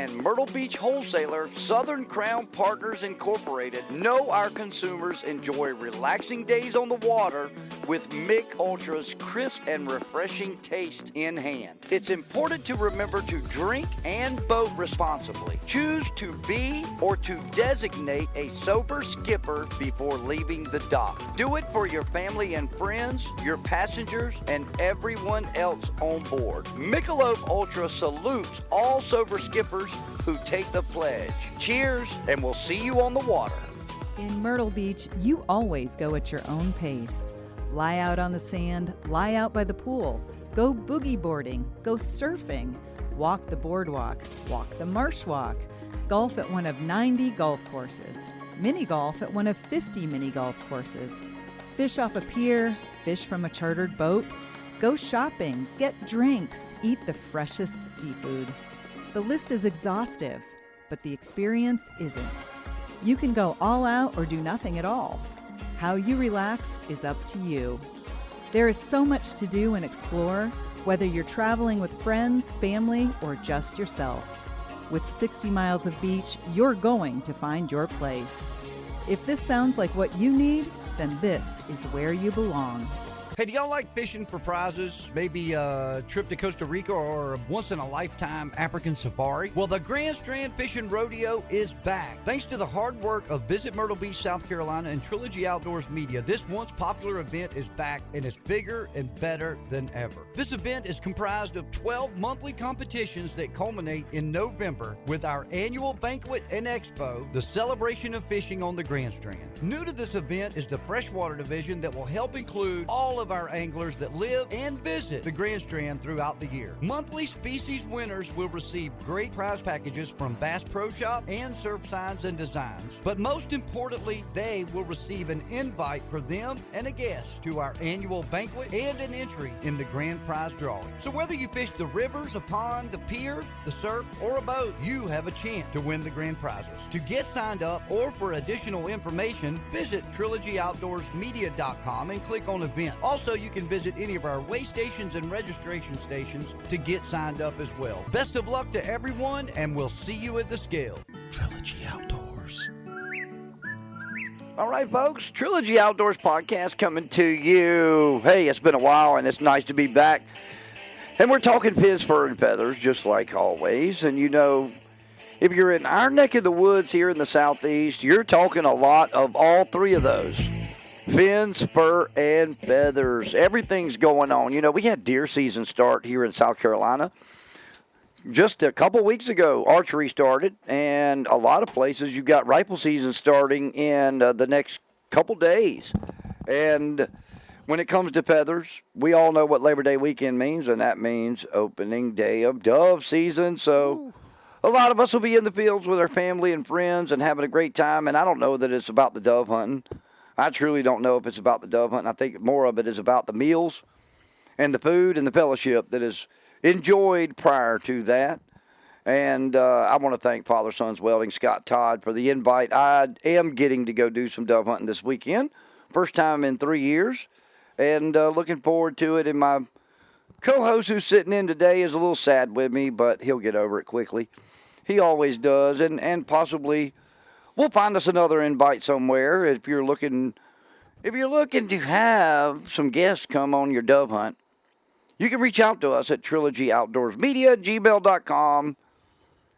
and Myrtle Beach wholesaler Southern Crown Partners Incorporated know our consumers enjoy relaxing days on the water with Mick Ultra's crisp and refreshing taste in hand. It's important to remember to drink and boat responsibly. Choose to be or to designate a sober skipper before leaving the dock. Do it for your family and friends, your passengers, and everyone else on board. Michelob Ultra salutes all sober skippers who take the pledge. Cheers, and we'll see you on the water. In Myrtle Beach, you always go at your own pace. Lie out on the sand, lie out by the pool, go boogie boarding, go surfing, walk the boardwalk, walk the marsh walk, golf at one of 90 golf courses, mini golf at one of 50 mini golf courses, fish off a pier, fish from a chartered boat, go shopping, get drinks, eat the freshest seafood. The list is exhaustive, but the experience isn't. You can go all out or do nothing at all. How you relax is up to you. There is so much to do and explore, whether you're traveling with friends, family, or just yourself. With 60 miles of beach, you're going to find your place. If this sounds like what you need, then this is where you belong. Hey, do y'all like fishing for prizes? Maybe a trip to Costa Rica or a once-in-a-lifetime African safari? Well, the Grand Strand Fishing Rodeo is back. Thanks to the hard work of Visit Myrtle Beach, South Carolina, and Trilogy Outdoors Media, this once popular event is back and is bigger and better than ever. This event is comprised of 12 monthly competitions that culminate in November with our annual banquet and expo, the celebration of fishing on the Grand Strand. New to this event is the freshwater division that will help include all of our anglers that live and visit the Grand Strand throughout the year. Monthly species winners will receive great prize packages from Bass Pro Shop and Surf Signs and Designs. But most importantly, they will receive an invite for them and a guest to our annual banquet and an entry in the grand prize drawing. So whether you fish the rivers, a pond, the pier, the surf, or a boat, you have a chance to win the grand prizes. To get signed up or for additional information, visit TrilogyOutdoorsMedia.com and click on event. Also, you can visit any of our weigh stations and registration stations to get signed up as well. Best of luck to everyone, and we'll see you at the scale. Trilogy Outdoors. All right, folks, Trilogy Outdoors podcast coming to you. Hey, it's been a while, and it's nice to be back. And we're talking fins, fur, and feathers, just like always. And you know, if you're in our neck of the woods here in the Southeast, you're talking a lot of all three of those. Fins, fur, and feathers. Everything's going on. You know, we had deer season start here in South Carolina. Just a couple weeks ago, archery started, and a lot of places you've got rifle season starting in the next couple days. And when it comes to feathers, we all know what Labor Day weekend means, and that means opening day of dove season. So a lot of us will be in the fields with our family and friends and having a great time, and I don't know that it's about the dove hunting. I truly don't know if it's about the dove hunting. I think more of it is about the meals and the food and the fellowship that is enjoyed prior to that. And I want to thank Father Sons Welding, Scott Todd, for the invite. I am getting to go do some dove hunting this weekend. First time in 3 years. And looking forward to it. And my co-host who's sitting in today is a little sad with me, but he'll get over it quickly. He always does. And possibly we'll find us another invite somewhere if you're looking to have some guests come on your dove hunt. You can reach out to us at Trilogy Outdoors Media, gmail.com,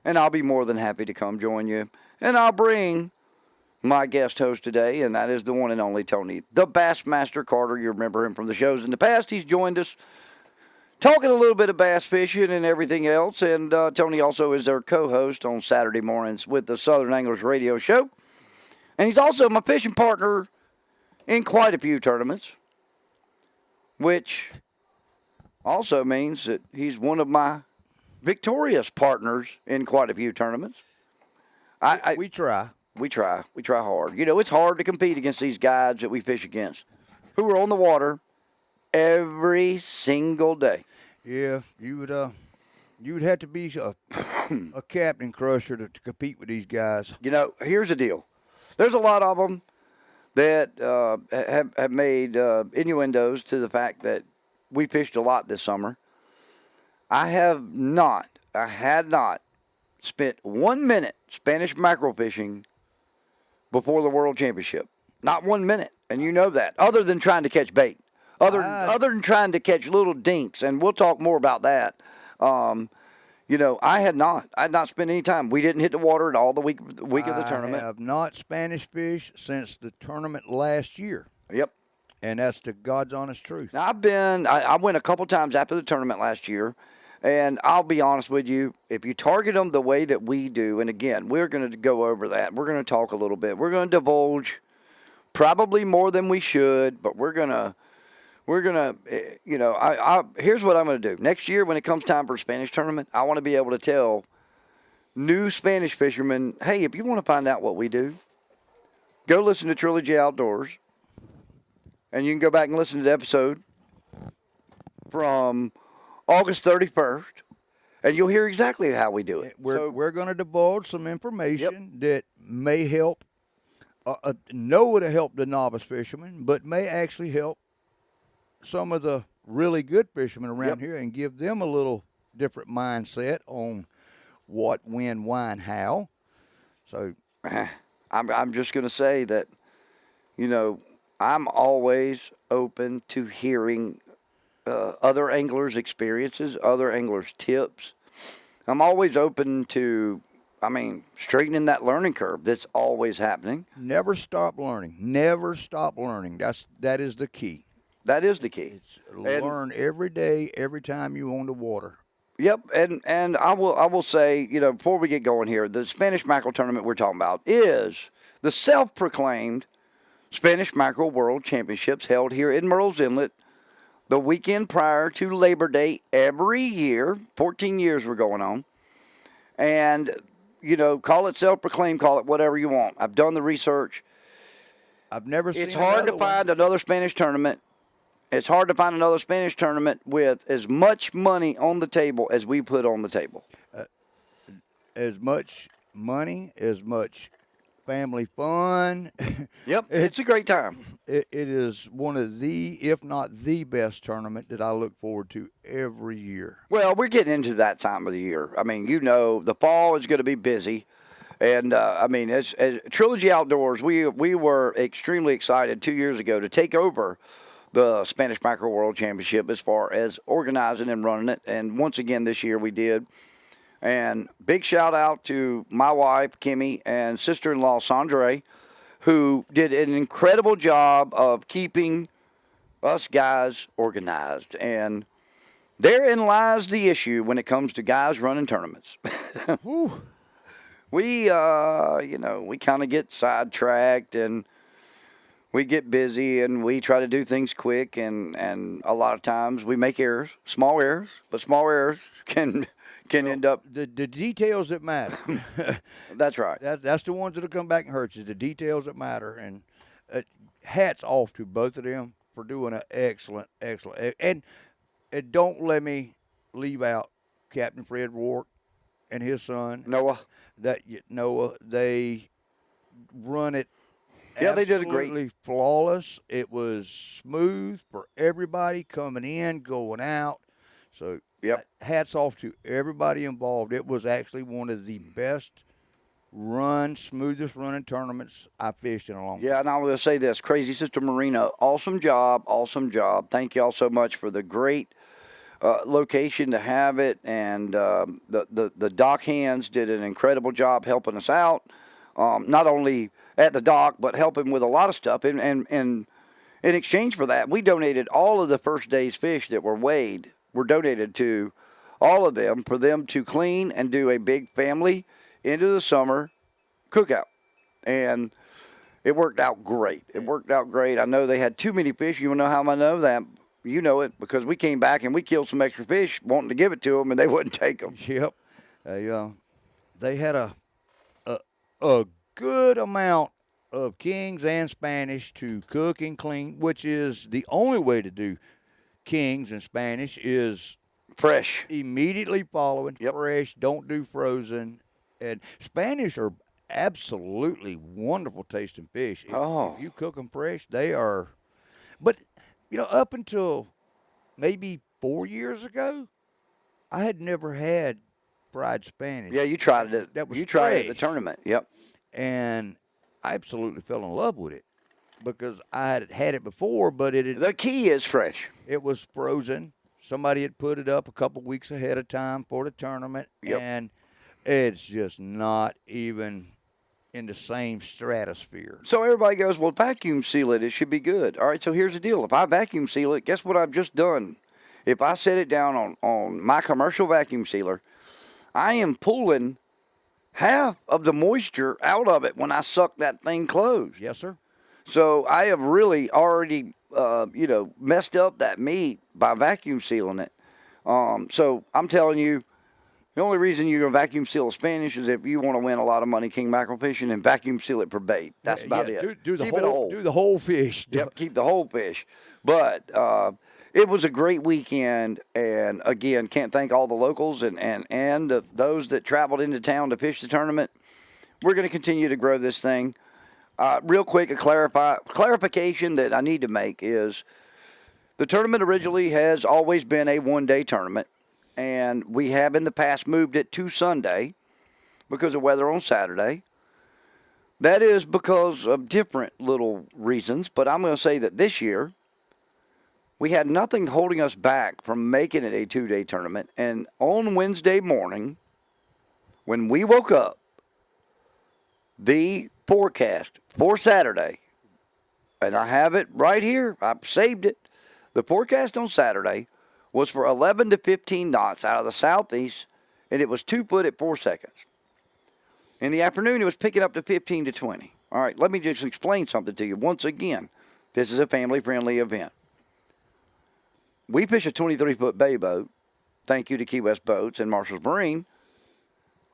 and I'll be more than happy to come join you. And I'll bring my guest host today, and that is the one and only Tony, the Bassmaster Carter. You remember him from the shows in the past. He's joined us talking a little bit of bass fishing and everything else. And Tony also is our co-host on Saturday mornings with the Southern Anglers Radio Show. And he's also my fishing partner in quite a few tournaments, which also means that he's one of my victorious partners in quite a few tournaments. We try. We try hard. You know, it's hard to compete against these guys that we fish against who are on the water every single day. Yeah, you would have to be a captain crusher to compete with these guys. You know, here's the deal. There's a lot of them that have made innuendos to the fact that we fished a lot this summer. I had not spent 1 minute Spanish mackerel fishing before the World Championship. Not 1 minute, and you know that. Other than trying to catch bait, other than trying to catch little dinks, and we'll talk more about that. I had not spent any time. We didn't hit the water at all the week of the tournament. I have not Spanish fished since the tournament last year. Yep. And that's the God's honest truth. Now, I went a couple times after the tournament last year, and I'll be honest with you, if you target them the way that we do, and again, we're going to go over that. We're going to talk a little bit. We're going to divulge probably more than we should, but we're going to, here's what I'm going to do. Next year, when it comes time for a Spanish tournament, I want to be able to tell new Spanish fishermen, hey, if you want to find out what we do, go listen to Trilogy Outdoors. And you can go back and listen to the episode from August 31st, and you'll hear exactly how we do it. We're going to divulge some information that may help, know it'll help the novice fishermen, but may actually help some of the really good fishermen around here and give them a little different mindset on what, when, why, and how. So I'm just going to say that, I'm always open to hearing other anglers' experiences, other anglers' tips. I'm always open to, straightening that learning curve that's always happening. Never stop learning. Never stop learning. That is the key. That is the key. Learn every day, every time you on the water. Yep, and I will say, before we get going here, the Spanish Mackerel Tournament we're talking about is the self-proclaimed Spanish Mackerel World Championships held here in Murrells Inlet the weekend prior to Labor Day every year. 14 years we're going on. And, call it self-proclaimed, call it whatever you want. I've done the research. I've never seen It's hard to find another Spanish tournament. It's hard to find another Spanish tournament with as much money on the table as we put on the table. As much money, as much family fun. Yep, it's a great time. It is one of the, if not the best tournament that I look forward to every year. Well, we're getting into that time of the year. The fall is going to be busy. And, as Trilogy Outdoors, we were extremely excited 2 years ago to take over the Spanish Mackerel World Championship as far as organizing and running it. And once again this year we did. And big shout out to my wife, Kimmy, and sister-in-law, Sandre, who did an incredible job of keeping us guys organized. And therein lies the issue when it comes to guys running tournaments. We kind of get sidetracked and we get busy and we try to do things quick. And a lot of times we make errors, small errors, but small errors can end up the details that matter. That's right. That's the ones that'll come back and hurt you. The details that matter, and hats off to both of them for doing an excellent. And don't let me leave out Captain Fred Rourke and his son Noah. They run it. Yeah, they did a great. Absolutely flawless. It was smooth for everybody coming in, going out. So. Yep. Hats off to everybody involved. It was actually one of the best smoothest running tournaments I fished in a long time. Yeah, and I was going to say this. Crazy Sister Marina, awesome job. Thank you all so much for the great location to have it. And the dock hands did an incredible job helping us out, not only at the dock, but helping with a lot of stuff. And in exchange for that, we donated all of the first day's fish that were weighed. Were donated to all of them for them to clean and do a big family into the summer cookout. And it worked out great. I know they had too many fish. You know how I know that? You know it because we came back and we killed some extra fish wanting to give it to them and they wouldn't take them. Yep. They had a good amount of kings and Spanish to cook and clean, which is the only way to do kings and Spanish is fresh. Immediately following, fresh, don't do frozen. And Spanish are absolutely wonderful tasting fish. If you cook them fresh, they are. But, up until maybe 4 years ago, I had never had fried Spanish. Yeah, you tried it. That was you tried it at the fresh. tournament. Yep. And I absolutely fell in love with it because I had it before, but The key is fresh. it was frozen. Somebody had put it up a couple weeks ahead of time for the tournament, Yep. and it's just not even in the same stratosphere. So everybody goes, well, vacuum seal it. It should be good. All right, so here's the deal. If I vacuum seal it, guess what I've just done? If I set it down on my commercial vacuum sealer, I am pulling half of the moisture out of it when I suck that thing closed. Yes, sir. So I have really already, messed up that meat by vacuum sealing it. So I'm telling you, the only reason you're going to vacuum seal a Spanish is if you want to win a lot of money king mackerel fishing and vacuum seal it for bait. That's about it. Do the Keep it whole. Do the whole fish. Yep, keep the whole fish. But it was a great weekend, and again, can't thank all the locals and those that traveled into town to fish the tournament. We're going to continue to grow this thing. Real quick, a clarification that I need to make is the tournament originally has always been a one-day tournament, and we have in the past moved it to Sunday because of weather on Saturday. That is because of different little reasons, but I'm going to say that this year we had nothing holding us back from making it a two-day tournament. And on Wednesday morning, when we woke up, the forecast for Saturday, and I have it right here, I've saved it. The forecast on Saturday was for 11 to 15 knots out of the southeast, and it was 2 foot at 4 seconds. In the afternoon, it was picking up to 15 to 20. All right, let me just explain something to you. Once again, this is a family-friendly event. We fish a 23-foot bay boat. Thank you to Key West Boats and Marshall's Marine.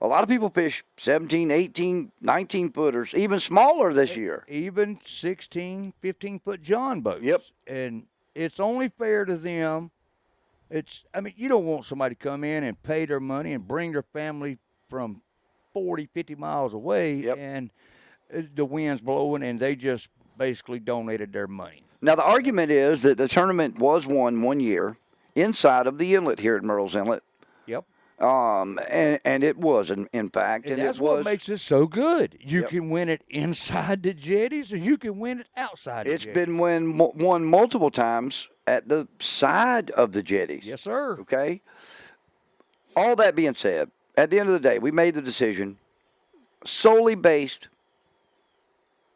A lot of people fish 17, 18, 19-footers, even smaller this year. Even 16, 15-foot John boats. Yep. And it's only fair to them. You don't want somebody to come in and pay their money and bring their family from 40, 50 miles away, Yep. and the wind's blowing, and they just basically donated their money. Now, the argument is that the tournament was won one year inside of the inlet here at Merle's Inlet. Yep. And it was, in fact. And And that's it was, what makes it so good. You Yep. can win it inside the jetties, or you can win it outside the It's jetties. been won multiple times at the side of the jetties. Yes, sir. Okay? All that being said, at the end of the day, we made the decision solely based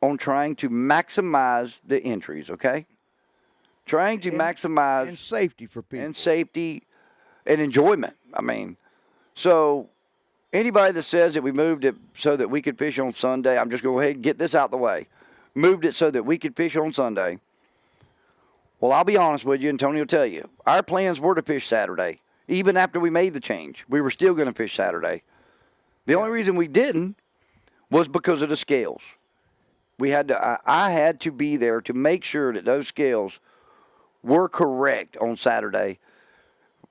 on trying to maximize the entries, okay? Trying to maximize And safety for people. and safety and enjoyment. So anybody that says that we moved it so that we could fish on Sunday, I'm just going to go ahead and get this out the way. Moved it so that we could fish on Sunday. Well, I'll be honest with you, and Tony will tell you. Our plans were to fish Saturday. Even after we made the change, we were still going to fish Saturday. The only reason we didn't was because of the scales. I had to be there to make sure that those scales were correct on Saturday.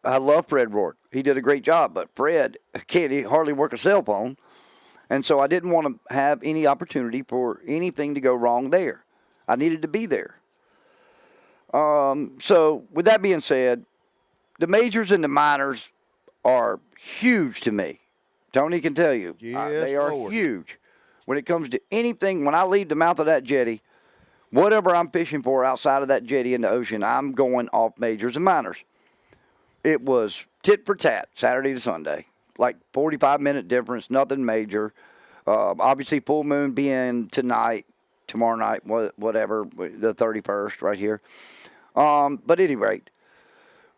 I love Fred Rourke. He did a great job, but Fred can't hardly work a cell phone. And so I didn't want to have any opportunity for anything to go wrong there. I needed to be there. So with that being said, the majors and the minors are huge to me. Tony can tell you. Yes, they are Lord. huge. When it comes to anything, when I leave the mouth of that jetty, whatever I'm fishing for outside of that jetty in the ocean, I'm going off majors and minors. It was tit for tat, Saturday to Sunday. Like 45-minute difference, nothing major. Obviously, full moon being tonight, tomorrow night, whatever, the 31st right here. But at any rate,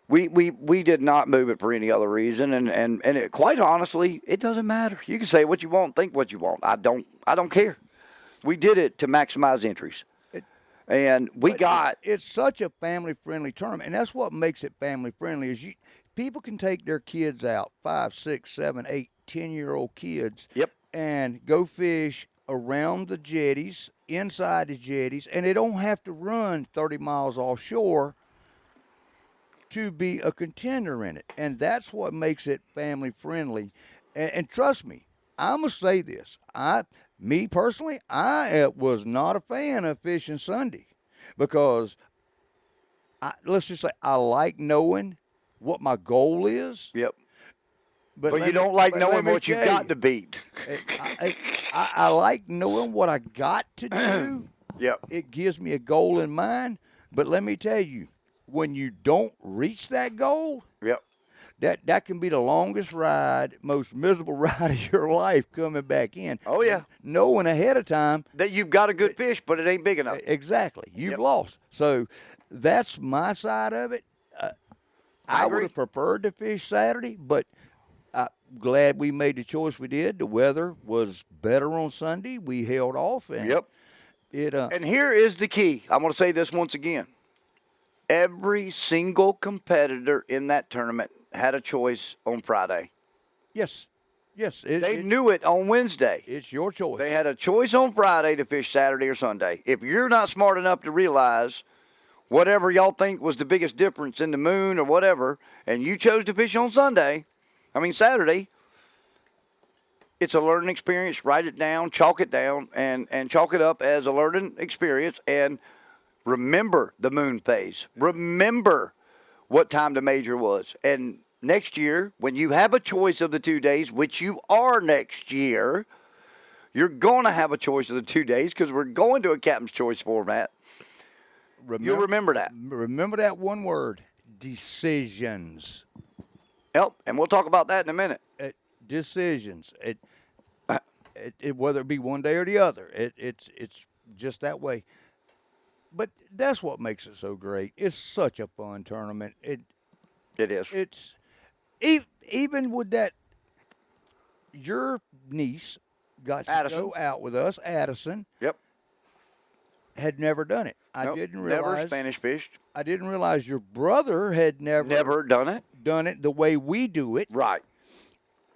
we did not move it for any other reason, and it, quite honestly, it doesn't matter. You can say what you want, think what you want. I don't care. We did it to maximize entries, and It's such a family-friendly tournament, and that's what makes it family-friendly. Is people can take their kids out, 5, 6, 7, 8, 10-year-old kids, Yep. and go fish around the jetties, inside the jetties, and they don't have to run 30 miles offshore to be a contender in it. And that's what makes it family-friendly. And trust me, I'm going to say this. Me personally, I was not a fan of fishing Sunday because, let's just say, I like knowing what my goal is. Yep. But you don't like but knowing let me what you've tell got you, to beat. I like knowing what I got to do. Yep. It gives me a goal in mind. But let me tell you, when you don't reach that goal, Yep. that can be the longest ride, most miserable ride of your life coming back in. Oh, yeah. Knowing ahead of time. That you've got a good fish, but it ain't big enough. Exactly. You've Yep. lost. So that's my side of it. I would agree. have preferred to fish Saturday, but I'm glad we made the choice we did. The weather was better on Sunday. We held off. And Yep. And here is the key. I'm going to say this once again. Every single competitor in that tournament had a choice on Friday. Yes. They knew it on Wednesday. It's your choice. They had a choice on Friday to fish Saturday or Sunday. If you're not smart enough to realize whatever y'all think was the biggest difference in the moon or whatever, and you chose to fish on Saturday, it's a learning experience. Write it down, chalk it down, and chalk it up as a learning experience. And remember the moon phase. Remember what time the major was. And next year, when you have a choice of the 2 days, which you are next year, you're going to have a choice of the 2 days because we're going to a captain's choice format. You'll remember that. Remember that one word, decisions. Yep, and we'll talk about that in a minute. Decisions. Whether it be one day or the other, it's just that way. But that's what makes it so great. It's such a fun tournament. It is. It's even with that. Your niece got to go out with us, Addison. Yep. Had never done it. I didn't realize. Never Spanish fished. I didn't realize your brother had never done it. Done it the way we do it. Right.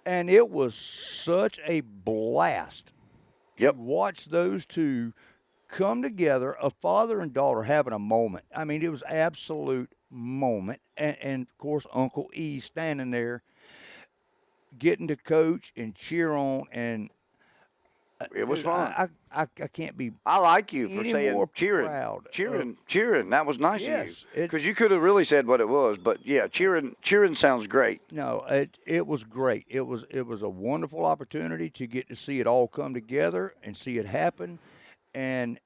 And it was such a blast. Yep. To watch those two come together, a father and daughter having a moment. I mean, it was absolute moment. And of course, Uncle E standing there, getting to coach and cheer on, and it was fun. I can't be. I like you for any saying more cheering. proud Cheering. That was nice Yes, of you. Because you could have really said what it was, but yeah, cheering sounds great. No, it was great. It was a wonderful opportunity to get to see it all come together and see it happen. And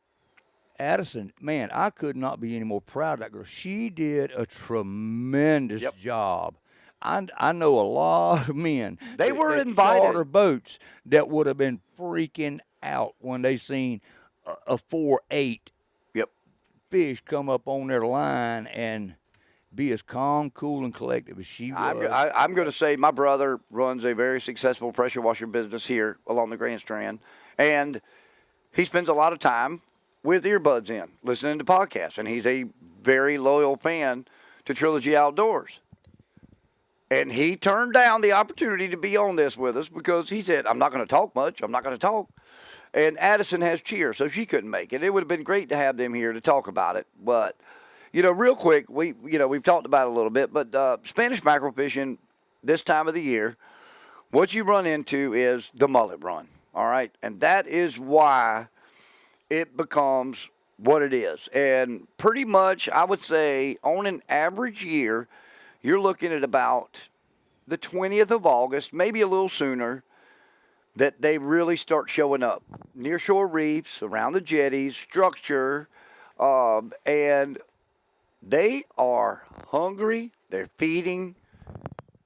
Addison, man, I could not be any more proud of that girl. She did a tremendous job. I know a lot of men. They were that invited. charter boats that would have been freaking out when they seen a 4-8 fish come up on their line and be as calm, cool, and collected as she was. I'm going to say my brother runs a very successful pressure washer business here along the Grand Strand, and he spends a lot of time with earbuds in, listening to podcasts, and he's a very loyal fan to Trilogy Outdoors. And he turned down the opportunity to be on this with us because he said, I'm not going to talk much. I'm not going to talk. And Addison has cheer, so she couldn't make it. It would have been great to have them here to talk about it. But, real quick, we've talked about it a little bit, but Spanish mackerel fishing this time of the year, what you run into is the mullet run, all right? And that is why it becomes what it is. And pretty much, I would say, on an average year, you're looking at about the 20th of August, maybe a little sooner, that they really start showing up. Nearshore reefs, around the jetties, structure, and they are hungry, they're feeding,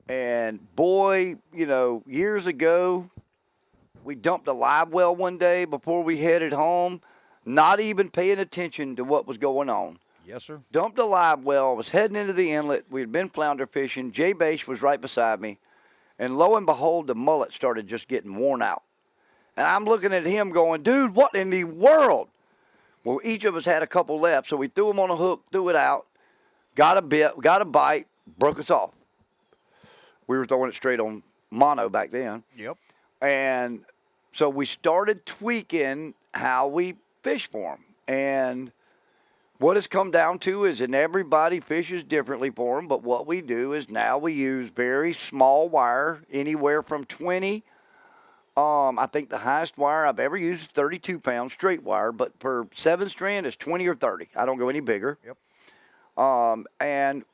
and boy, years ago, we dumped a live well one day before we headed home, not even paying attention to what was going on. Yes, sir. Dumped a live well, was heading into the inlet. We had been flounder fishing. Jay Bache was right beside me. And lo and behold, the mullet started just getting worn out. And I'm looking at him going, dude, what in the world? Well, each of us had a couple left, so we threw them on a hook, threw it out, got a bite, broke us off. We were throwing it straight on mono back then. Yep. And so we started tweaking how we fish for them. And what it's come down to is, and everybody fishes differently for them, but what we do is now we use very small wire, anywhere from 20. I think the highest wire I've ever used is 32 pounds straight wire, but for 7 strand it's 20 or 30. I don't go any bigger. Yep. And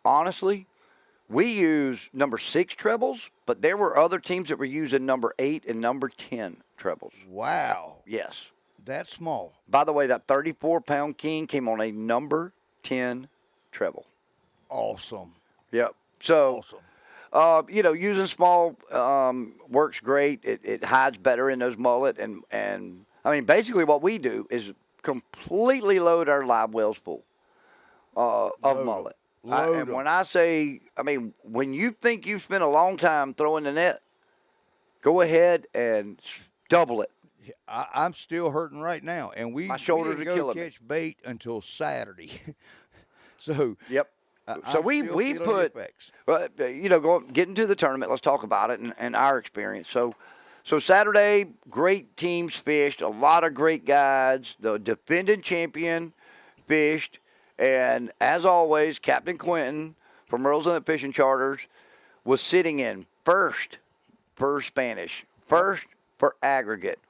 honestly, we use number 6 trebles, but there were other teams that were using number 8 and number 10 trebles. Wow. Yes. That's small. By the way, that 34-pound king came on a number 10 treble. Awesome. Yep. So, Awesome. using small works great. It hides better in those mullet. And I mean, basically what we do is completely load our live wells full of mullet. And when I say, I mean, when you think you've spent a long time throwing the net, go ahead and double it. I'm still hurting right now, and My shoulders we are didn't go killing me. catch bait until Saturday. So Yep. So I'm we still feeling the put, effects. getting to the tournament. Let's talk about it and our experience. So Saturday, great teams fished, a lot of great guides. The defending champion fished, and as always, Captain Quentin from Earl's Limit Fishing Charters was sitting in first for Spanish, first for aggregate,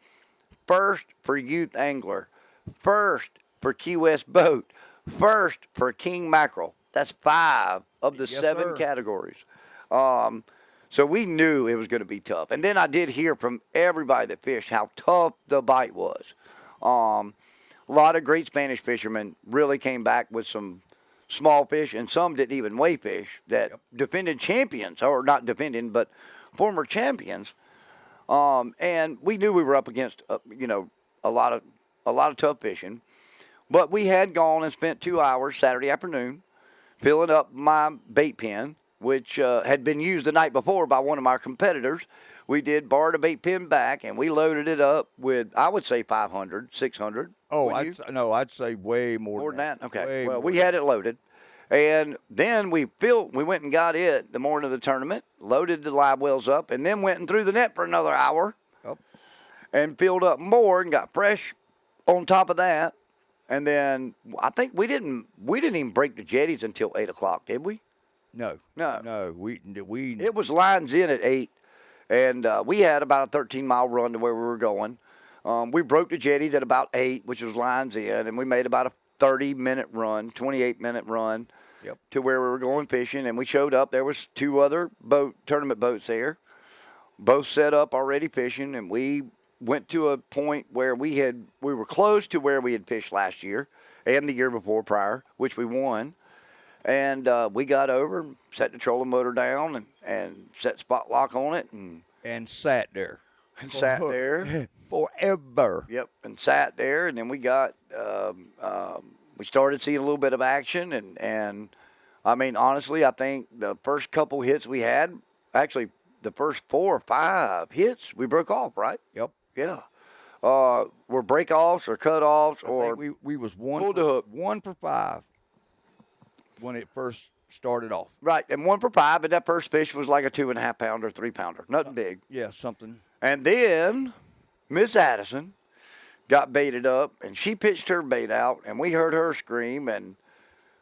first for youth angler, first for Key West boat, first for king mackerel. That's 5 of the 7 categories. So we knew it was going to be tough. And then I did hear from everybody that fished how tough the bite was. A lot of great Spanish fishermen really came back with some small fish, and some didn't even weigh fish that defended champions, or not defending, but former champions. And we knew we were up against, a lot of tough fishing. But we had gone and spent 2 hours Saturday afternoon filling up my bait pen, which had been used the night before by one of my competitors. We did borrow the bait pen back, and we loaded it up with, I would say, 500, 600. Oh, I'd say way more than that. Okay. Way well, more we had it loaded. And then we went and got it the morning of the tournament, loaded the live wells up, and then went and threw the net for another hour. Yep. And filled up more and got fresh on top of that. And then I think we didn't even break the jetties until 8 o'clock, did we? No. We. It was lines in at 8, and we had about a 13-mile run to where we were going. We broke the jetties at about 8, which was lines in, and we made about a 30-minute run, 28-minute run to where we were going fishing. And we showed up. There was 2 other tournament boats there, both set up already fishing, and we went to a point where we were close to where we had fished last year and the year before prior, which we won. And we got over, set the trolling motor down, and set spot lock on it, and sat there. And sat there forever. Yep, and sat there, and then we got we started seeing a little bit of action, and I mean, honestly, I think the first couple hits we had, actually the first 4 or 5 hits, we broke off, right? Yep. Yeah. Were break-offs or cut-offs or we was pulled the hook. 1 for 5 when it first started off. Right, and 1 for 5, but that first fish was like a 2.5-pounder, 3-pounder, nothing big. Yeah, something. And then Miss Addison got baited up, and she pitched her bait out, and we heard her scream and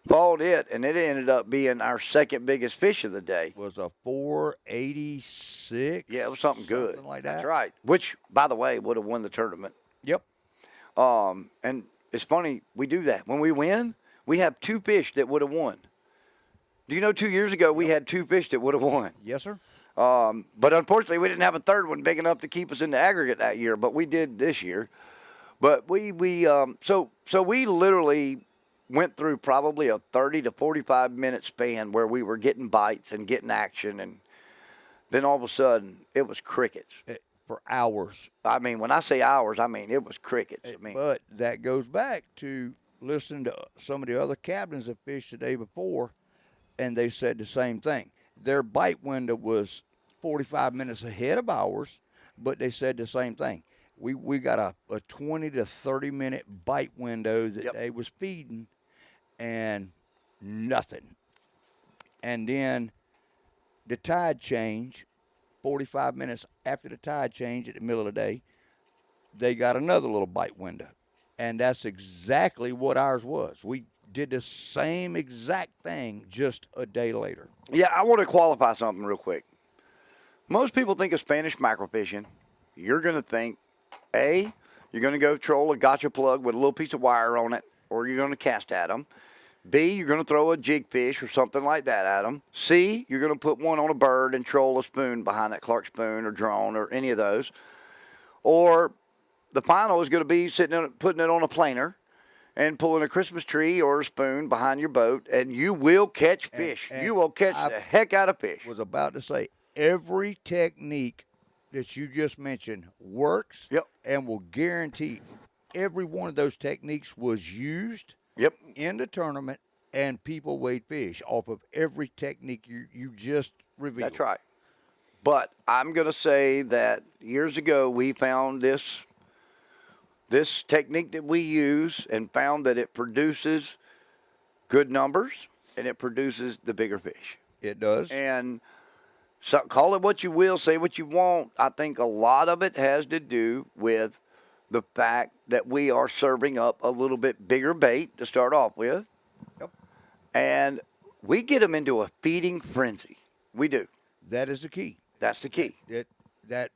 followed it, and it ended up being our second biggest fish of the day. It was a 486. Yeah, it was something good. Something like that. That's right. Which, by the way, would have won the tournament. Yep. And it's funny, we do that. When we win, we have 2 fish that would have won. Do you know 2 years ago we had 2 fish that would have won? Yes, sir. But unfortunately, we didn't have a third one big enough to keep us in the aggregate that year, but we did this year. But so we literally went through probably a 30 to 45-minute span where we were getting bites and getting action, and then all of a sudden it was crickets. For hours. I mean, when I say hours, I mean it was crickets. But that goes back to listening to some of the other captains that fished the day before, and they said the same thing. Their bite window was 45 minutes ahead of ours, but they said the same thing. We got a 20 to 30-minute bite window that they was feeding, and nothing. And then the tide change, 45 minutes after the tide change at the middle of the day, they got another little bite window. And that's exactly what ours was. We did the same exact thing just a day later. Yeah, I want to qualify something real quick. Most people think of Spanish mackerel fishing. You're going to think, you're going to go troll a gotcha plug with a little piece of wire on it, or you're going to cast at them. B, you're going to throw a jig fish or something like that at them. C, you're going to put one on a bird and troll a spoon behind that Clark spoon or drone or any of those. Or the final is going to be putting it on a planer and pulling a Christmas tree or a spoon behind your boat, and you will catch fish. And you will catch the heck out of fish. Was about to say, every technique that you just mentioned works. Yep. And will guarantee every one of those techniques was used. Yep. In the tournament, and people weighed fish off of every technique you just revealed. That's right. But I'm going to say that years ago we found this technique that we use and found that it produces good numbers and it produces the bigger fish. It does. And so call it what you will, say what you want. I think a lot of it has to do with the fact that we are serving up a little bit bigger bait to start off with. Yep. And we get them into a feeding frenzy. We do. That is the key. That's the key. That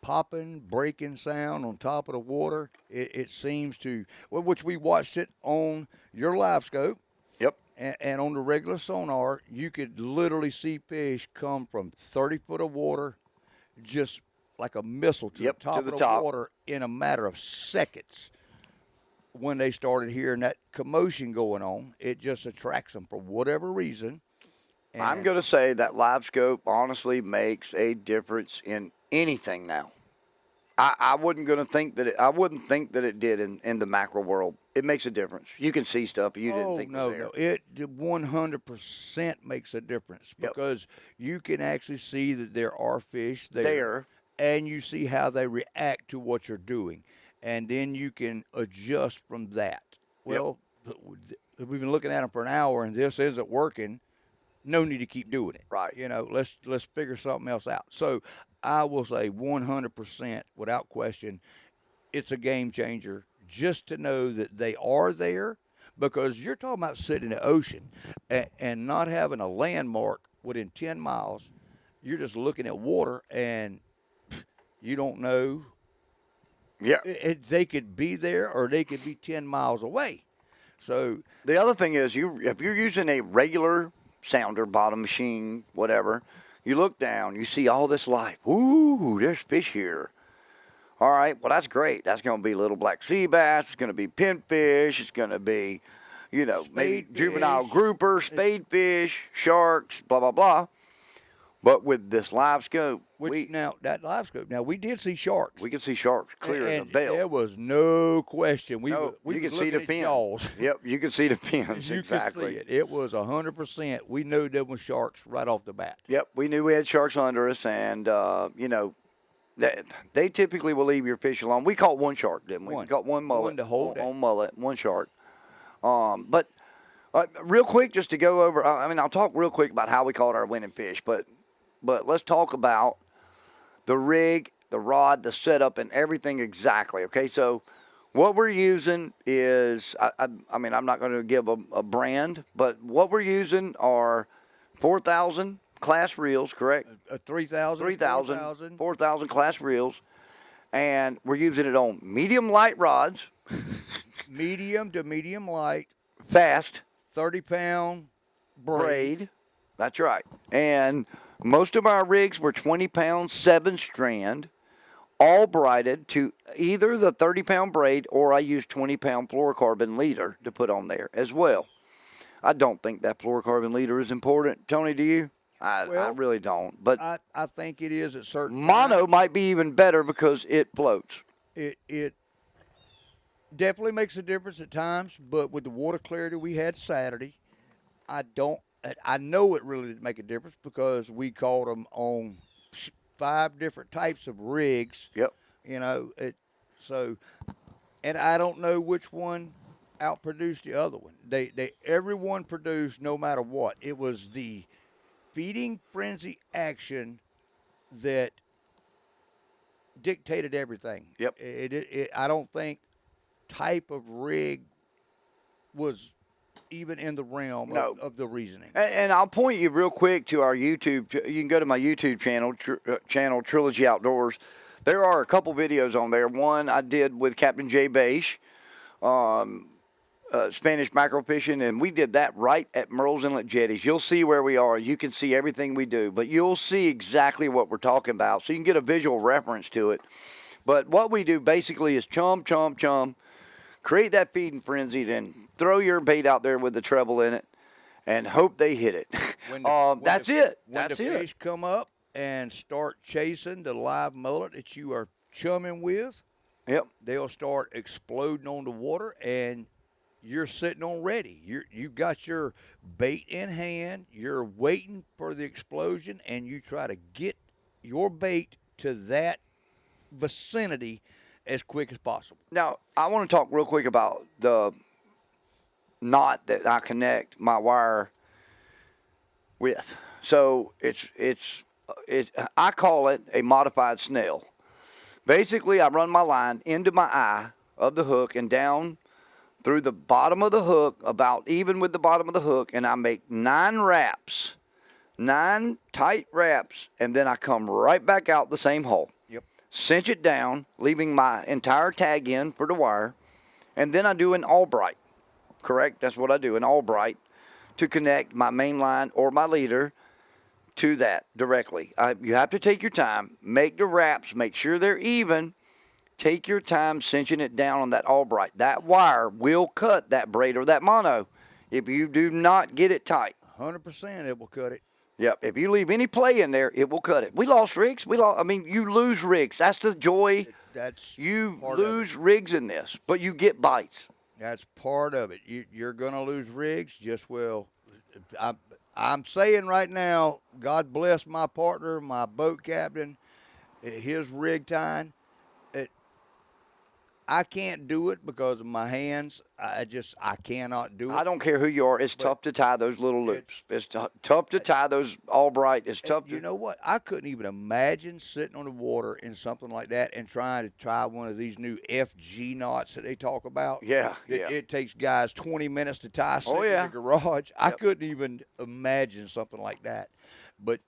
popping, breaking sound on top of the water, it seems to, which we watched it on your live scope. Yep. And on the regular sonar, you could literally see fish come from 30 foot of water just like a missile to the top of the water in a matter of seconds. When they started hearing that commotion going on, it just attracts them for whatever reason. And I'm going to say that live scope honestly makes a difference in anything now. I wouldn't think that it did in the mackerel world. It makes a difference. You can see stuff you didn't think was there. No, it 100% makes a difference because you can actually see that there are fish there. And you see how they react to what you're doing. And then you can adjust from that. Well, we've been looking at them for an hour and this isn't working. No need to keep doing it. Right. Let's figure something else out. So I will say 100% without question, it's a game changer just to know that they are there, because you're talking about sitting in the ocean and not having a landmark within 10 miles. You're just looking at water and you don't know. Yeah. They could be there or they could be 10 miles away. So the other thing is, if you're using a regular sounder, bottom machine, whatever, you look down, you see all this life. Ooh, there's fish here. All right, well, that's great. That's going to be little black sea bass. It's going to be pinfish. It's going to be, maybe juvenile grouper, spadefish, sharks, blah, blah, blah. But with this live scope, that live scope, we did see sharks. We could see sharks clear as a bell. There was no question. We could see the fins. Yep, you could see the fins, exactly. Could see it. It was 100%. We knew there was sharks right off the bat. Yep, we knew we had sharks under us, and, they typically will leave your fish alone. We caught one shark, didn't we? We caught one mullet. One to hold on mullet, one shark. But real quick, just to go over, I'll talk real quick about how we caught our winning fish, but let's talk about the rig, the rod, the setup, and everything exactly, okay? So what we're using is, I'm not going to give a brand, but what we're using are 4,000 class reels, correct? 3,000. 4,000 class reels, and we're using it on medium light rods. Medium to medium light. Fast. 30-pound braid. That's right. And most of our rigs were 20-pound 7-strand, all braided to either the 30-pound braid, or I used 20-pound fluorocarbon leader to put on there as well. I don't think that fluorocarbon leader is important. Tony, do you? I really don't. But I think it is at certain mono times. might be even better because it floats. It definitely makes a difference at times, but with the water clarity we had Saturday, I know it really did make a difference because we caught them on 5 different types of rigs. Yep. And I don't know which one outproduced the other one. Everyone produced no matter what. It was the feeding frenzy action that dictated everything. Yep. I don't think type of rig was even in the realm of the reasoning. And I'll point you real quick to our YouTube. You can go to my YouTube channel, Trilogy Outdoors. There are a couple videos on there. One I did with Captain Jay Bash. Spanish mackerel fishing, and we did that right at Merle's Inlet Jetties. You'll see where we are. You can see everything we do, but you'll see exactly what we're talking about, so you can get a visual reference to it. But what we do basically is chum, chum, chum, create that feeding frenzy, then throw your bait out there with the treble in it, and hope they hit it. That's it. When the fish come up and start chasing the live mullet that you are chumming with, Yep. they'll start exploding on the water, and you're sitting on ready. You've got your bait in hand. You're waiting for the explosion, and you try to get your bait to that vicinity as quick as possible. Now, I want to talk real quick about the knot that I connect my wire with. So it's I call it a modified snail. Basically, I run my line into my eye of the hook and down through the bottom of the hook, about even with the bottom of the hook, and I make 9 wraps, 9 tight wraps, and then I come right back out the same hole. Yep. Cinch it down, leaving my entire tag in for the wire, and then I do an Albright. Correct? That's what I do, an Albright, to connect my main line or my leader to that directly. You have to take your time, make the wraps, make sure they're even. Take your time cinching it down on that Albright. That wire will cut that braid or that mono if you do not get it tight. 100% it will cut it. Yep. If you leave any play in there, it will cut it. We lost rigs. You lose rigs. That's the joy. You lose rigs in this, but you get bites. That's part of it. You're going to lose rigs. I'm saying right now, God bless my partner, my boat captain, his rig tying. I can't do it because of my hands. I cannot do it. I don't care who you are. It's tough to tie those little loops. It's tough to tie those Albright. It's tough to. You know what? I couldn't even imagine sitting on the water in something like that and trying to tie one of these new FG knots that they talk about. Yeah, It takes guys 20 minutes to tie sitting in the garage. I couldn't even imagine something like that. But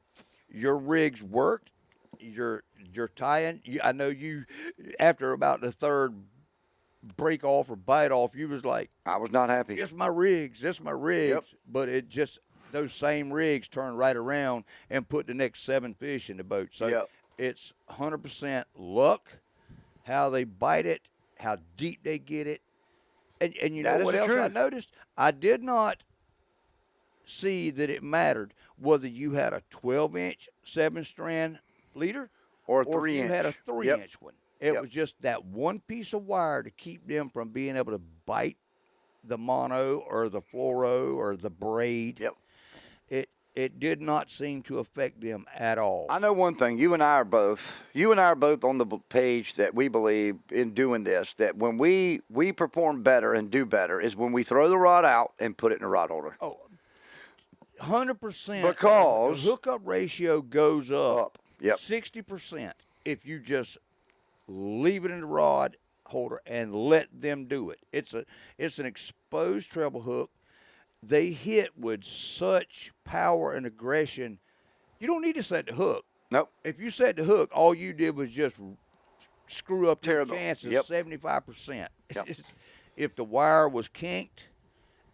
your rigs worked. You're tying. I know you, after about the third break off or bite off, you was like, I was not happy. It's my rigs. Yep. But it just, those same rigs turn right around and put the next 7 fish in the boat. So it's 100% luck, how they bite it, how deep they get it. And you know what else I noticed? I did not see that it mattered whether you had a 12-inch 7-strand leader or if you had a 3-inch one. It was just that one piece of wire to keep them from being able to bite the mono or the fluoro or the braid. It did not seem to affect them at all. I know one thing. You and I are both on the page that we believe in doing this, that when we perform better and do better is when we throw the rod out and put it in a rod holder. Oh, 100%. Because the hookup ratio goes up. 60% if you just leave it in the rod holder and let them do it. It's an exposed treble hook. They hit with such power and aggression. You don't need to set the hook. Nope. If you set the hook, all you did was just screw up your chances 75%. If the wire was kinked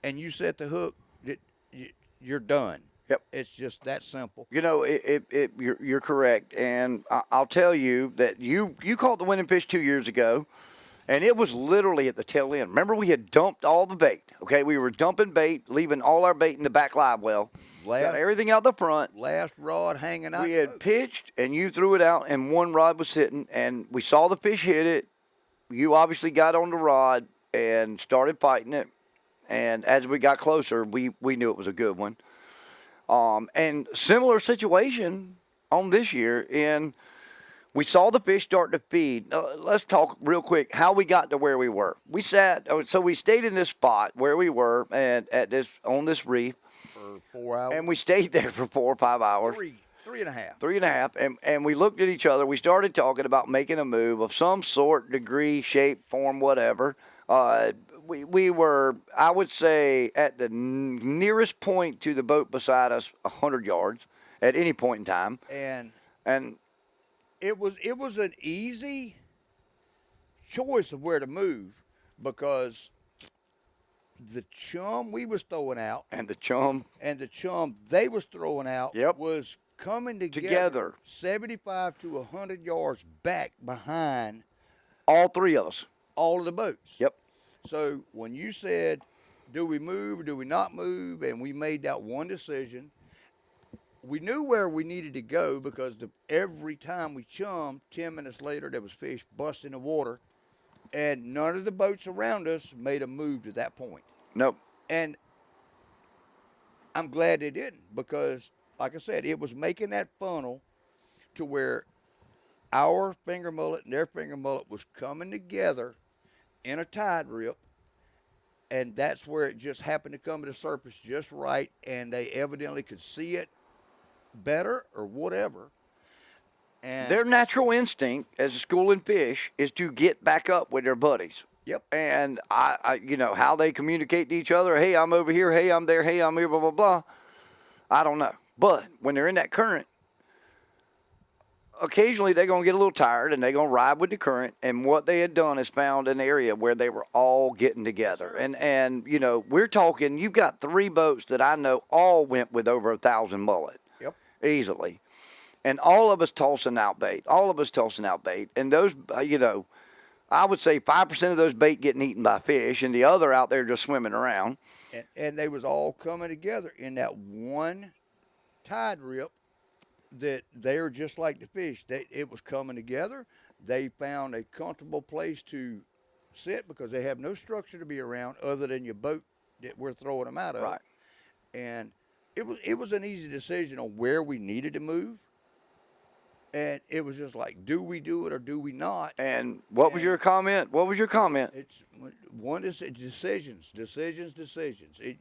and you set the hook, you're done. It's just that simple. You know, you're correct, and I'll tell you that you caught the winning fish 2 years ago, and it was literally at the tail end. Remember, we had dumped all the bait. Okay, we were dumping bait, leaving all our bait in the back live well. Got everything out the front. Last rod hanging out. We had pitched, and you threw it out, and one rod was sitting, and we saw the fish hit it. You obviously got on the rod and started fighting it, and as we got closer, we knew it was a good one. And similar situation on this year, and we saw the fish start to feed. Let's talk real quick how we got to where we were. We stayed in this spot where we were and on this reef for 4 hours, and we stayed there for 4 or 5 hours. Three and a half. 3.5, and we looked at each other. We started talking about making a move of some sort, degree, shape, form, whatever. We were, I would say, at the nearest point to the boat beside us, 100 yards at any point in time. And it was an easy choice of where to move because the chum we was throwing out And the chum. they was throwing out Yep. was coming together 75 to 100 yards back behind All three of us. all of the boats. Yep. So when you said, do we move or do we not move, and we made that one decision, we knew where we needed to go because every time we chummed, 10 minutes later there was fish busting the water, and none of the boats around us made a move to that point. Nope. And I'm glad they didn't because, like I said, it was making that funnel to where our finger mullet and their finger mullet was coming together in a tide rip, and that's where it just happened to come to the surface just right, and they evidently could see it better or whatever. And Their natural instinct as a schooling fish is to get back up with their buddies. Yep. And I how they communicate to each other. Hey, I'm over here. Hey, I'm there. Hey, I'm here. Blah blah blah. I don't know. But when they're in that current, occasionally they're gonna get a little tired and they're gonna ride with the current. And what they had done is found an area where they were all getting together. And we're talking. You've got 3 boats that I know all went with over 1,000 mullet. Yep. Easily. And all of us tossing out bait. And those, I would say 5% of those bait getting eaten by fish, and the other out there just swimming around. And they was all coming together in that one tide rip that they were just like the fish. It was coming together. They found a comfortable place to sit because they have no structure to be around other than your boat that we're throwing them out of. Right. And it was an easy decision on where we needed to move. And it was just like, do we do it or do we not? And what was your comment? It's one decisions.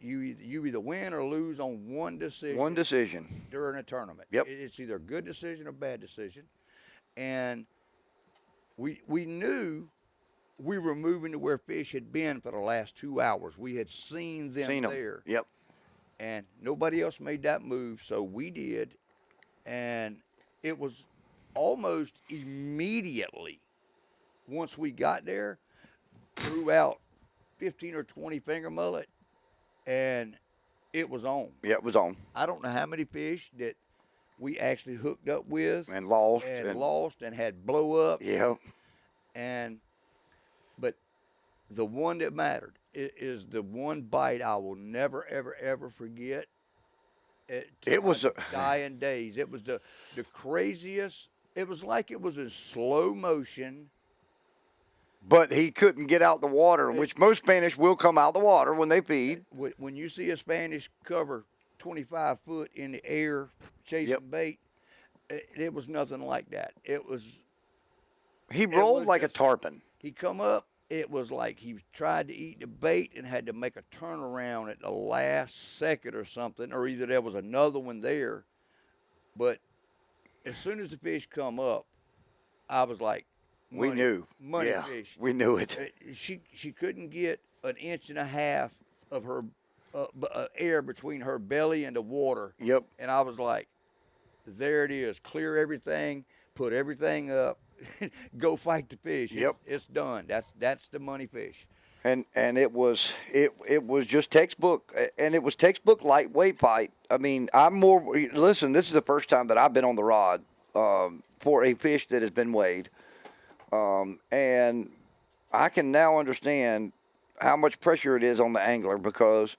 You either win or lose on one decision. One decision. During a tournament. Yep. It's either a good decision or bad decision. And we knew we were moving to where fish had been for the last 2 hours. We had seen them there. Yep. And nobody else made that move, so we did. And it was almost immediately, once we got there, threw out 15 or 20 finger mullet, and it was on. Yeah, it was on. I don't know how many fish that we actually hooked up with And lost. and had blow up. Yeah. But the one that mattered is the one bite I will never, ever, ever forget. It was a dying days. It was the craziest. It was like it was in slow motion. But he couldn't get out the water, which most Spanish will come out the water when they feed. When you see a Spanish cover 25 foot in the air chasing bait, it was nothing like that. He rolled like a tarpon. He come up. It was like he tried to eat the bait and had to make a turnaround at the last second or something, or either there was another one there. But as soon as the fish come up, I was like, we knew. Money fish. We knew it. She couldn't get an inch and a half of her air between her belly and the water. Yep. And I was like, there it is. Clear everything. Put everything up. Go fight the fish. Yep. It's done. That's the money fish. And it was just textbook, and it was textbook lightweight fight. I mean, listen, this is the first time that I've been on the rod for a fish that has been weighed. And I can now understand how much pressure it is on the angler because,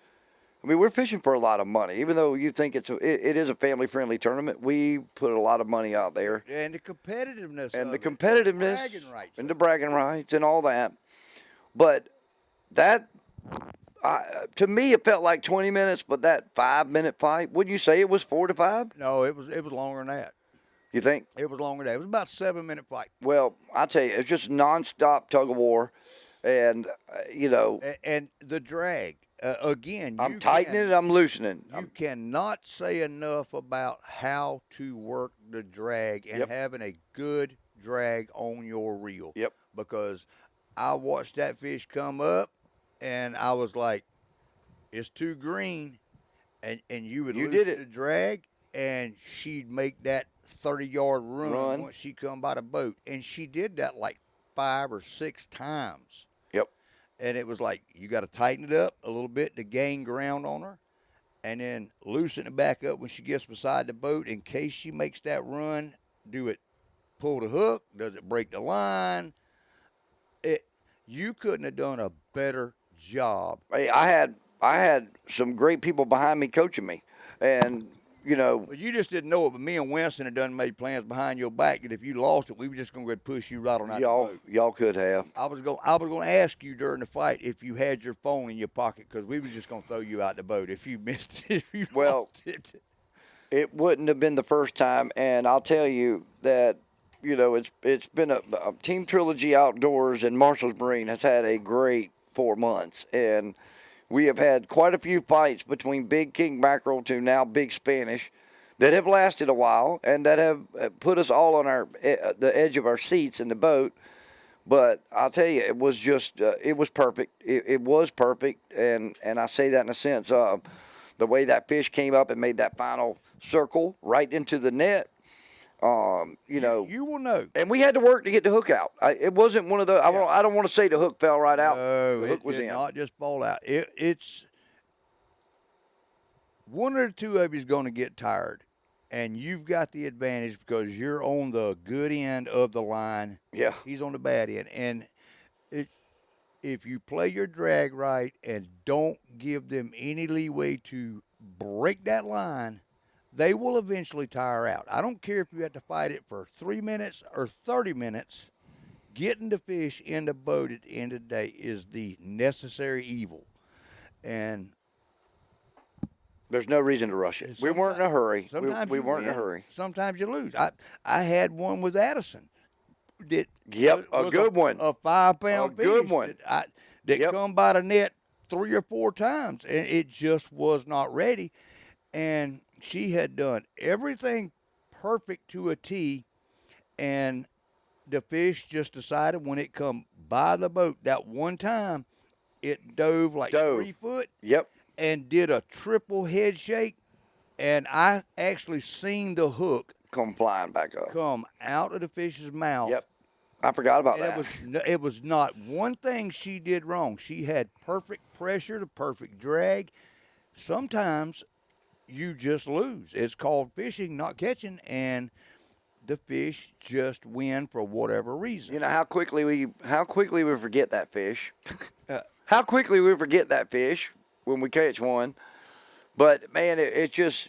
I mean, we're fishing for a lot of money. Even though you think it is a family-friendly tournament, we put a lot of money out there. And the competitiveness. And the bragging rights. And the bragging rights and all that. But that, to me, it felt like 20 minutes, but that 5-minute fight, wouldn't you say it was 4 to 5? No, it was longer than that. You think? It was longer than that. It was about a 7-minute fight. Well, I tell you, it's just nonstop tug of war. And, And the drag. Again, I'm tightening it, I'm loosening. You cannot say enough about how to work the drag and having a good drag on your reel. Yep. Because I watched that fish come up, and I was like, it's too green. And you would loosen the drag, and she'd make that 30-yard run once she come by the boat. And she did that like 5 or 6 times. Yep. And it was like you got to tighten it up a little bit to gain ground on her, and then loosen it back up when she gets beside the boat in case she makes that run. Do it, pull the hook? Does it break the line? You couldn't have done a better job. Hey, I had some great people behind me coaching me, and But you just didn't know it. But me and Winston had done made plans behind your back that if you lost it, we were just going to push you right on out the boat. Y'all could have. I was going to ask you during the fight if you had your phone in your pocket because we were just going to throw you out the boat if you missed it. If you lost it. It wouldn't have been the first time, and I'll tell you that it's been a Team Trilogy Outdoors and Marshall's Marine has had a great 4 months, and we have had quite a few fights between big king mackerel to now big Spanish that have lasted a while and that have put us all on the edge of our seats in the boat. But I'll tell you, it was just it was perfect. It was perfect, and I say that in a sense of the way that fish came up and made that final circle right into the net. You will know. And we had to work to get the hook out. It wasn't one of the. I don't want to say the hook fell right out. No, the hook was did in. Not just fall out. It's one or two of you is going to get tired, and you've got the advantage because you're on the good end of the line. Yeah. He's on the bad end, and if you play your drag right and don't give them any leeway to break that line, they will eventually tire out. I don't care if you have to fight it for 3 minutes or 30 minutes. Getting the fish in the boat at the end of the day is the necessary evil. And there's no reason to rush it. We weren't in a hurry. Sometimes we you weren't win, in a hurry. Sometimes you lose. I had one with Addison. A good one. A 5-pound fish. Good one. That come by the net 3 or 4 times, and it just was not ready. And she had done everything perfect to a T, and the fish just decided when it come by the boat that one time, it dove 3 foot. Yep. And did a triple head shake, and I actually seen the hook come flying back up, come out of the fish's mouth. Yep. I forgot about and that. It was not one thing she did wrong. She had perfect pressure, the perfect drag. Sometimes you just lose. It's called fishing, not catching, and the fish just win for whatever reason. You know how quickly we forget that fish. How quickly we forget that fish when we catch one. But man, it's just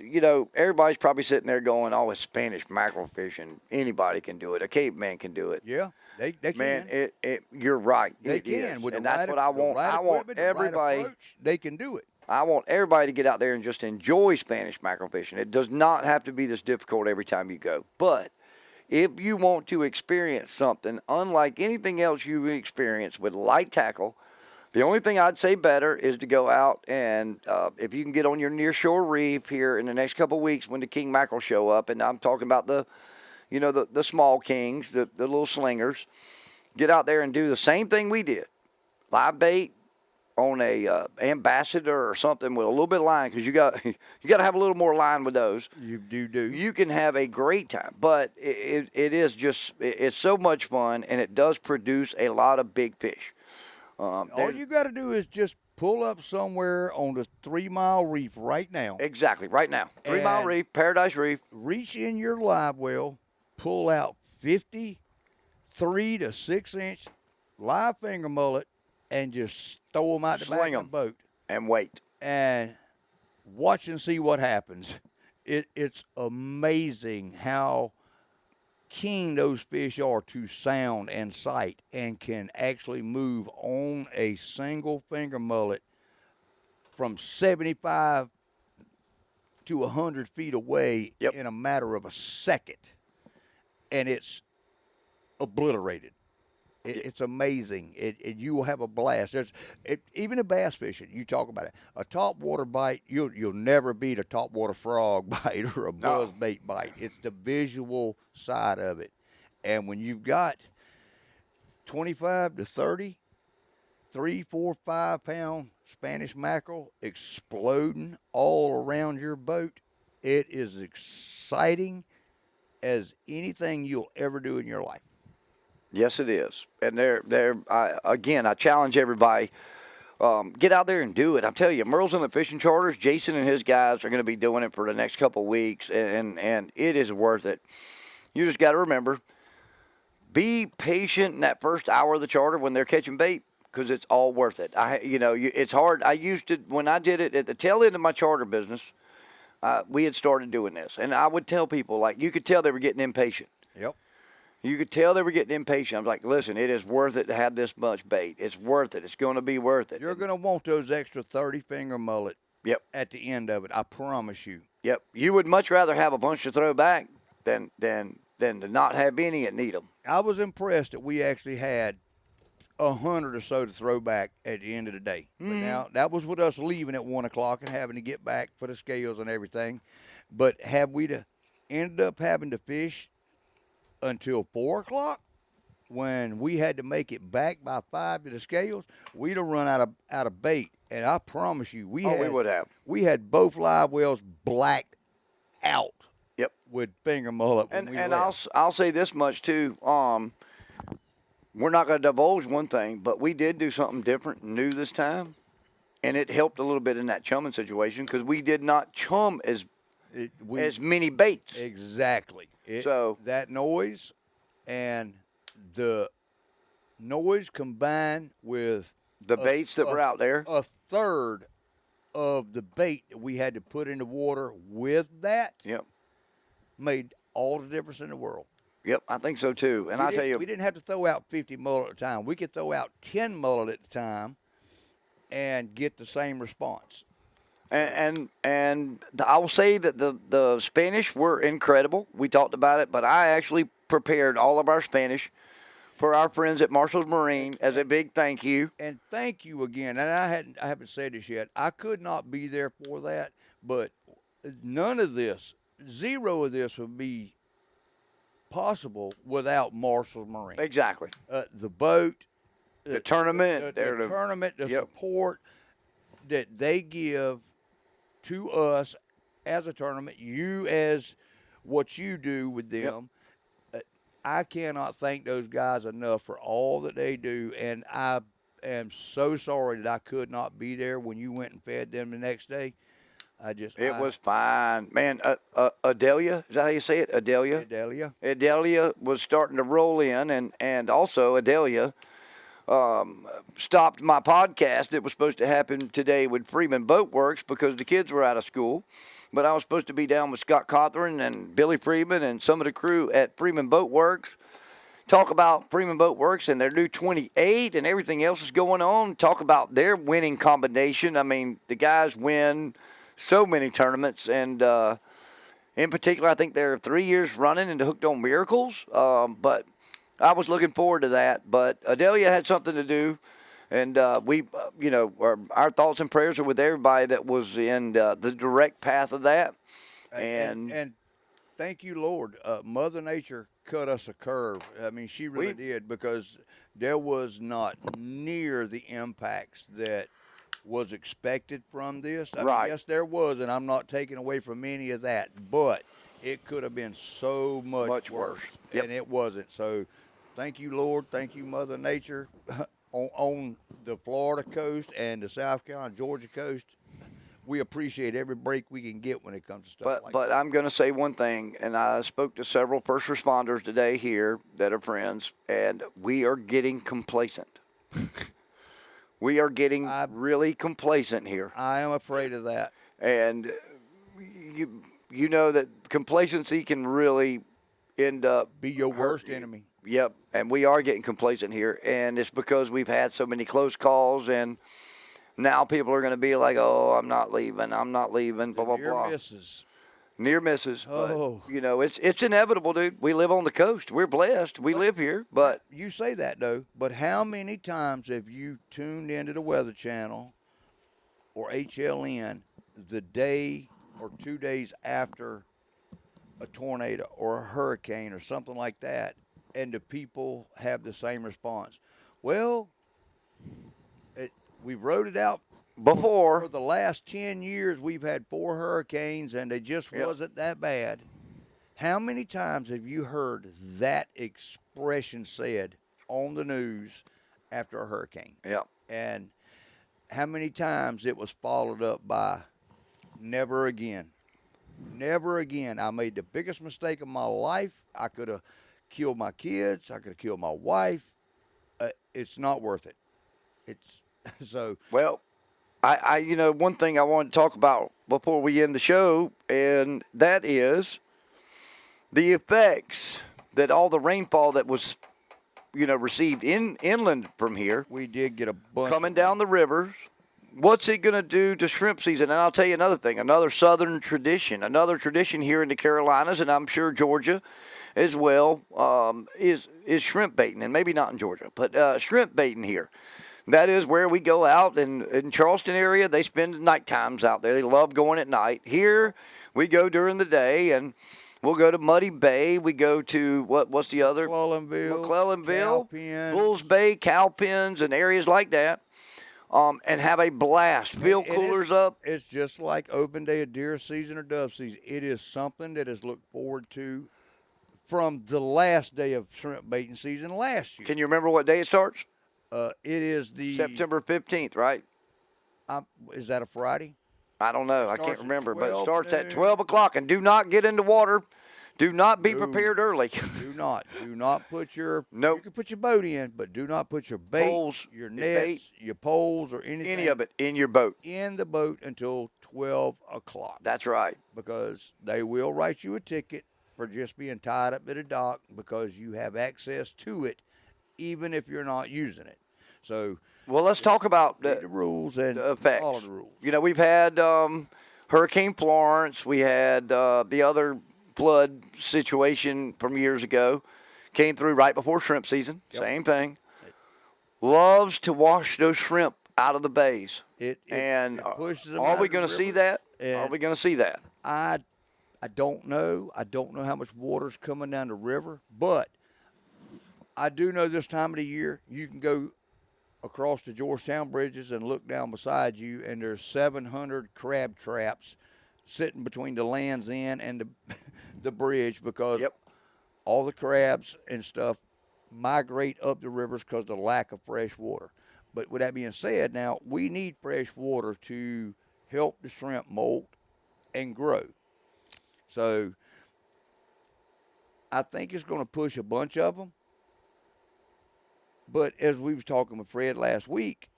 everybody's probably sitting there going, "Oh, it's Spanish mackerel fishing. Anybody can do it. A caveman can do it." Yeah, they can. Man, you're right. They it can. Is. With And the that's right, what I want. right I want everybody. Right approach, they can do it. I want everybody to get out there and just enjoy Spanish mackerel fishing. It does not have to be this difficult every time you go. But if you want to experience something unlike anything else you experience with light tackle, the only thing I'd say better is to go out and if you can get on your nearshore reef here in the next couple of weeks when the king mackerel show up, and I'm talking about the small kings, the little slingers, get out there and do the same thing we did. Live bait on a ambassador or something with a little bit of line, because you got to have a little more line with those. You do. You can have a great time, but it's so much fun, and it does produce a lot of big fish. All you got to do is just pull up somewhere on the 3 Mile Reef right now. Exactly, right now. 3 Mile Reef, Paradise Reef. Reach in your live well, pull out 50 3 to 6 inch live finger mullet, and just throw them out the back of the boat. And wait. And watch and see what happens. It's amazing how keen those fish are to sound and sight, and can actually move on a single finger mullet from 75 to 100 feet away in a matter of a second. And it's obliterated. It's amazing. You will have a blast. Even a bass fishing, you talk about it. A topwater bite, you'll never beat a topwater frog bite or a buzzbait bite. It's the visual side of it. And when you've got 25 to 30, 3, 4, 5 pound Spanish mackerel exploding all around your boat, it is exciting as anything you'll ever do in your life. Yes, it is. And I challenge everybody. Get out there and do it. I'm telling you, Merle's and the Fishing Charters, Jason and his guys are going to be doing it for the next couple of weeks, and it is worth it. You just got to remember, be patient in that first hour of the charter when they're catching bait, because it's all worth it. It's hard. I used to, when I did it at the tail end of my charter business, we had started doing this, and I would tell people, like, you could tell they were getting impatient. Yep. You could tell they were getting impatient. I'm like, listen, it is worth it to have this much bait. It's worth it. It's going to be worth it. You're going to want those extra 30-finger mullet. Yep. At the end of it, I promise you. Yep. You would much rather have a bunch to throw back than to not have any and need them. I was impressed that we actually had 100 or so to throw back at the end of the day. But now, that was with us leaving at 1 o'clock and having to get back for the scales and everything. But had we ended up having to fish until 4 o'clock, when we had to make it back by 5 to the scales, we'd have run out of bait. And I promise you, we would have. We had both live wells blacked out. Yep. With finger mullet. And I'll say this much too. We're not going to divulge one thing, but we did do something different and new this time, and it helped a little bit in that chumming situation because we did not chum as many baits. Exactly. So that noise and the noise combined with the baits that were out there, a third of the bait that we had to put in the water with that, made all the difference in the world. Yep, I think so too. And I tell you, we didn't have to throw out 50 mullet at a time. We could throw out 10 mullet at a time and get the same response. And I will say that the Spanish were incredible. We talked about it, but I actually prepared all of our Spanish for our friends at Marshall's Marine as a big thank you. And thank you again. And I haven't said this yet. I could not be there for that, but none of this, zero of this would be possible without Marshall's Marine. Exactly. The boat, the tournament, the support that they give to us as a tournament, you as what you do with them. I cannot thank those guys enough for all that they do, and I am so sorry that I could not be there when you went and fed them the next day. It was fine. Man, Adelia, is that how you say it? Adelia? Adelia was starting to roll in, and also Adelia stopped my podcast that was supposed to happen today with Freeman Boat Works because the kids were out of school. But I was supposed to be down with Scott Cawthorn and Billy Freeman and some of the crew at Freeman Boat Works. Talk about Freeman Boat Works and their new 28 and everything else is going on. Talk about their winning combination. I mean, the guys win so many tournaments. And in particular, I think they're 3 years running into Hooked on Miracles. But I was looking forward to that. But Adelia had something to do. And we, our thoughts and prayers are with everybody that was in the direct path of that. And thank you, Lord. Mother Nature cut us a curve. I mean, she really did, because there was not near the impacts that was expected from this. I mean, yes, there was, and I'm not taking away from any of that, but it could have been so much worse. And it wasn't. So thank you, Lord. Thank you, Mother Nature. On the Florida coast and the South Carolina, Georgia coast, we appreciate every break we can get when it comes to stuff like that. But I'm going to say one thing, and I spoke to several first responders today here that are friends, and we are getting complacent. We are getting really complacent here. I am afraid of that. And you know that complacency can really end up be your worst enemy. Yep, and we are getting complacent here, and it's because we've had so many close calls, and now people are going to be like, oh, I'm not leaving, blah, blah, blah. Near misses. Oh. But, it's inevitable, dude. We live on the coast. We're blessed. We live here, but. You say that, though, but how many times have you tuned into the Weather Channel or HLN the day or 2 days after a tornado or a hurricane or something like that, and the people have the same response? Well, we wrote it out before. For the last 10 years, we've had 4 hurricanes, and they just wasn't that bad. How many times have you heard that expression said on the news after a hurricane. Yep. And how many times it was followed up by never again. Never again. I made the biggest mistake of my life. I could have killed my kids. I could have killed my wife. It's not worth it. It's so. Well, I one thing I want to talk about before we end the show, and that is the effects that all the rainfall that was, received inland from here, We did get a bunch coming down the rivers. What's it going to do to shrimp season? And I'll tell you another thing, another southern tradition, another tradition here in the Carolinas, and I'm sure Georgia as well, is shrimp baiting. And maybe not in Georgia, but shrimp baiting here. That is where we go out in Charleston area. They spend night times out there. They love going at night. Here we go during the day, and we'll go to Muddy Bay. We go to what's the other? McClellanville, Cowpens. Bulls Bay, Cowpens, and areas like that. And have a blast. Fill coolers up. It's just like open day of deer season or dove season. It is something that is looked forward to from the last day of shrimp baiting season last year. Can you remember what day it starts? It is the September 15th, right? Is that a Friday? I don't know. I Starts can't at remember, but it 12 starts at noon. 12 o'clock. And do not get into water. Do not be No. prepared early. Do not put your. Nope. You can put your boat in, but do not put your bait, Poles, your your nets, bait, your poles, or anything. Any of it in your boat. in the boat until 12 o'clock. That's right. Because they will write you a ticket for just being tied up at a dock because you have access to it, even if you're not using it. So, Well, let's talk about read the rules and the effects. follow the rules. We've had Hurricane Florence. We had the other flood situation from years ago. Came through right before shrimp season. Yep. Same thing. Loves to wash those shrimp out of the bays. It pushes them are out we of the going to see river, that? Are and we going to see that? I don't know. I don't know how much water's coming down the river, but I do know this time of the year you can go across the Georgetown bridges and look down beside you, and there's 700 crab traps sitting between the Land's End and the bridge because Yep. all the crabs and stuff migrate up the rivers because of the lack of fresh water. But with that being said, now we need fresh water to help the shrimp molt and grow. So I think it's going to push a bunch of them. But as we was talking with Fred last week,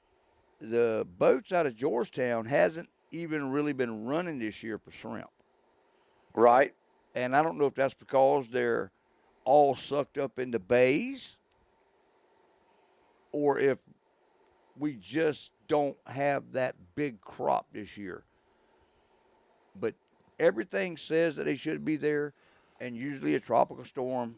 the boats out of Georgetown hasn't even really been running this year for shrimp. Right. And I don't know if that's because they're all sucked up in the bays or if we just don't have that big crop this year. But everything says that they should be there, and usually a tropical storm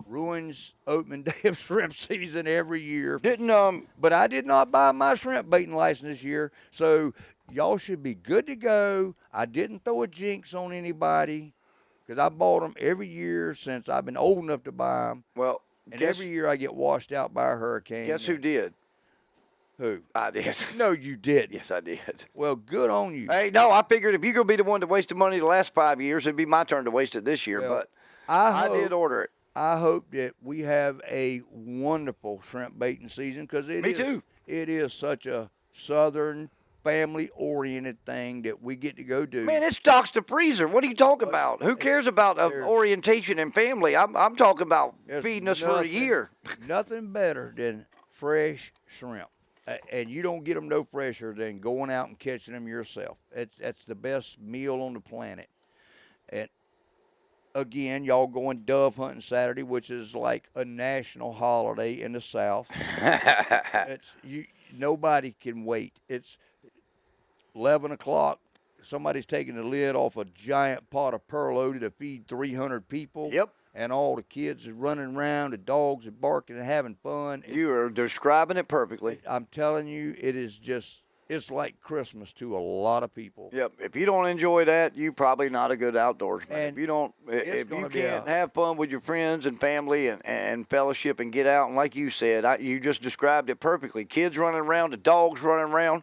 ruins opening day of shrimp season every year. But I did not buy my shrimp baiting license this year, so y'all should be good to go. I didn't throw a jinx on anybody because I bought them every year since I've been old enough to buy them. Well, And every year I get washed out by a hurricane. guess who did? Who? I did. No, you didn't. Yes, I did. Well, good on you. Hey, no, I figured if you're going to be the one to waste the money the last 5 years, it'd be my turn to waste it this year. Well, But I did order it. I hope that we have a wonderful shrimp baiting season because Me too. It is such a southern family-oriented thing that we get to go do. Man, it stocks the freezer. What are you talking about? Who cares about orientation and family? I'm talking about There's feeding us for a year. Nothing better than fresh shrimp. And you don't get them no fresher than going out and catching them yourself. That's the best meal on the planet. And again, y'all going dove hunting Saturday, which is like a national holiday in the South. Nobody can wait. It's 11 o'clock. Somebody's taking the lid off a giant pot of purloaded to feed 300 people. Yep. And all the kids are running around, the dogs are barking and having fun. You are describing it perfectly. I'm telling you, it's like Christmas to a lot of people. Yep. If you don't enjoy that, you're probably not a good outdoorsman. And If you can't have fun with your friends and family and fellowship and get out, and like you said, you just described it perfectly. Kids running around, the dogs running around.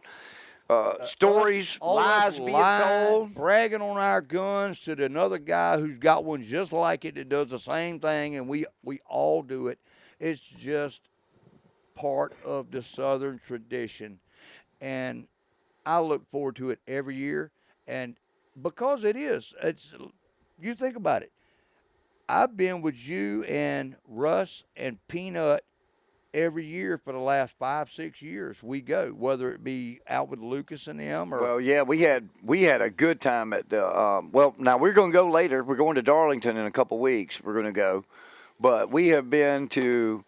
Stories, all lies us being lying, told. bragging on our guns to another guy who's got one just like it that does the same thing, and we all do it. It's just part of the Southern tradition, and I look forward to it every year. And because you think about it. I've been with you and Russ and Peanut every year for the last 5-6 years. We go, whether it be out with Lucas and them or. Well, yeah, we had a good time at the. Now we're going to go later. We're going to Darlington in a couple weeks. We're going to go, but we have been to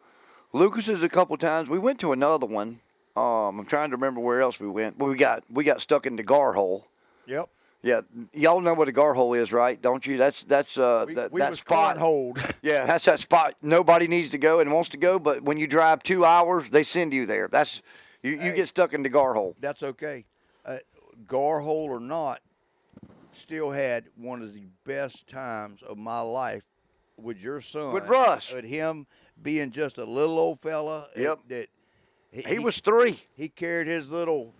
Lucas's a couple times. We went to another one. I'm trying to remember where else we went. Well, we got stuck in the gar hole. Yep. Yeah, y'all know what a gar hole is, right? Don't you? That's that spot. Hold. Yeah, that's that spot nobody needs to go and wants to go, but when you drive 2 hours, they send you there. That's you get stuck in the gar hole. That's okay. Gar hole or not, still had one of the best times of my life with your son. With Russ. With him being just a little old fella. Yep. He was 3. He carried his little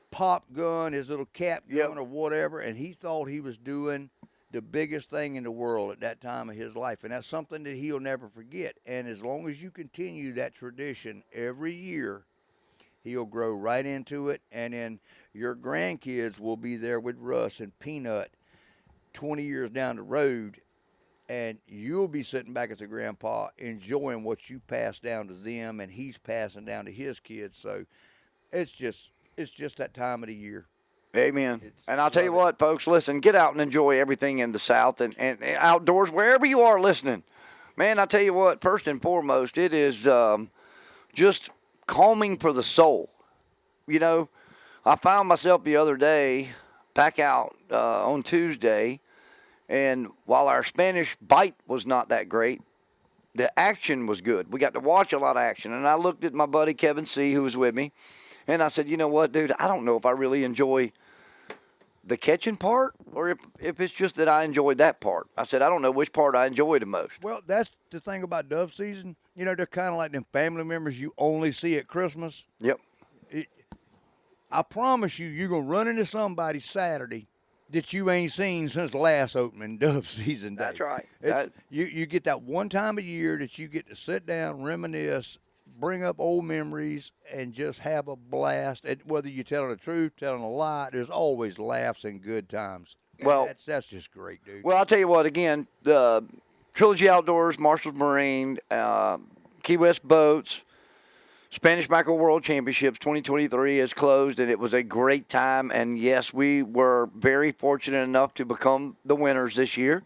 pop gun, his little cap gun or whatever, and he thought he was doing the biggest thing in the world at that time of his life. And that's something that he'll never forget. And as long as you continue that tradition every year, he'll grow right into it. And then your grandkids will be there with Russ and Peanut 20 years down the road, and you'll be sitting back as a grandpa enjoying what you passed down to them, and he's passing down to his kids. So it's just that time of the year. Amen. And I'll tell you what, folks, listen, get out and enjoy everything in the South and outdoors, wherever you are listening. Man, I'll tell you what, first and foremost, it is just calming for the soul. You know, I found myself the other day back out on Tuesday, and while our Spanish bite was not that great, the action was good. We got to watch a lot of action. And I looked at my buddy Kevin C., who was with me, and I said, you know what, dude, I don't know if I really enjoy the catching part or if it's just that I enjoyed that part. I said, I don't know which part I enjoy the most. Well, that's the thing about dove season. You know, they're kind of like them family members you only see at Christmas. Yep. I promise you, you're going to run into somebody Saturday that you ain't seen since last opening dove season day. That's right. You get that one time a year that you get to sit down, reminisce, bring up old memories, and just have a blast. And whether you're telling the truth, telling a lie, there's always laughs and good times. Well, that's just great, dude. Well, I'll tell you what, again, the Trilogy Outdoors, Marshall's Marine, Key West Boats, Spanish Mackerel World Championships 2023 is closed, and it was a great time. And, yes, we were very fortunate enough to become the winners this year.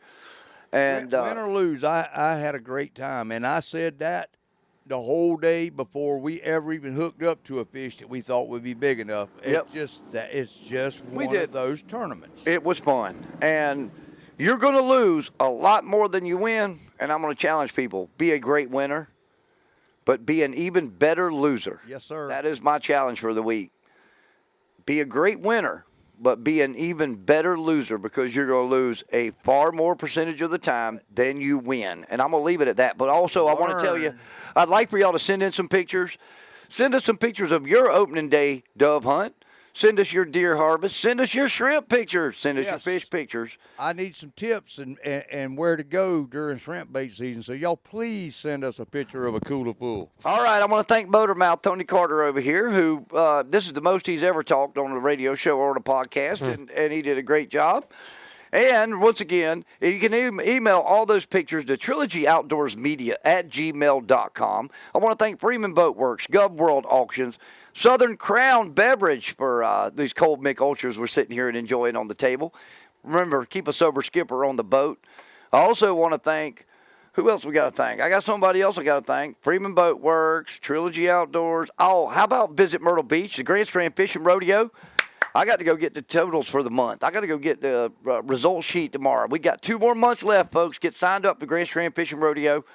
And win or lose, I had a great time. And I said that the whole day before we ever even hooked up to a fish that we thought would be big enough. It's just one of those tournaments. It was fun. And you're going to lose a lot more than you win, and I'm going to challenge people. Be a great winner, but be an even better loser. Yes, sir. That is my challenge for the week. Be a great winner, but be an even better loser, because you're going to lose a far more percentage of the time than you win. And I'm going to leave it at that. But also, I want to tell you, I'd like for y'all to send in some pictures. Send us some pictures of your opening day dove hunt. Send us your deer harvest. Send us your shrimp pictures. Send us your fish pictures. I need some tips and where to go during shrimp bait season. So y'all please send us a picture of a cooler full. All right. I want to thank Motormouth Tony Carter over here, who this is the most he's ever talked on a radio show or on a podcast, and he did a great job. And once again, you can email all those pictures to TrilogyOutdoorsMedia@gmail.com. I want to thank Freeman Boat Works, Gov World Auctions, Southern Crown Beverage for these cold Mick Ultras we're sitting here and enjoying on the table. Remember, keep a sober skipper on the boat. I also want to thank, who else we got to thank? I got somebody else I got to thank. Freeman Boat Works, Trilogy Outdoors. Oh, how about Visit Myrtle Beach, the Grand Strand Fishing Rodeo? I got to go get the totals for the month. I got to go get the result sheet tomorrow. We got 2 more months left, folks. Get signed up to Grand Strand Fishing Rodeo.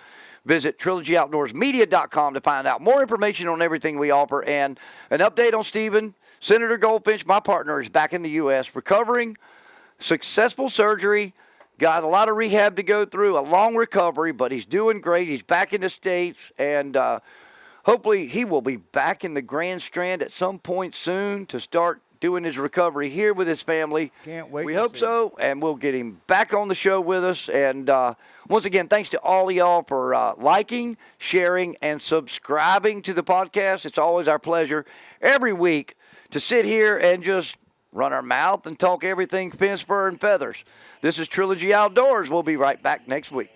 Visit TrilogyOutdoorsMedia.com to find out more information on everything we offer. And an update on Stephen. Senator Goldfinch, my partner, is back in the U.S. recovering, successful surgery. Got a lot of rehab to go through, a long recovery, but he's doing great. He's back in the States, and hopefully he will be back in the Grand Strand at some point soon to start doing his recovery here with his family. Can't wait. We to hope see so, and we'll get him back on the show with us. And once again, thanks to all of y'all for liking, sharing, and subscribing to the podcast. It's always our pleasure every week to sit here and just run our mouth and talk everything fin, spur, and feathers. This is Trilogy Outdoors. We'll be right back next week.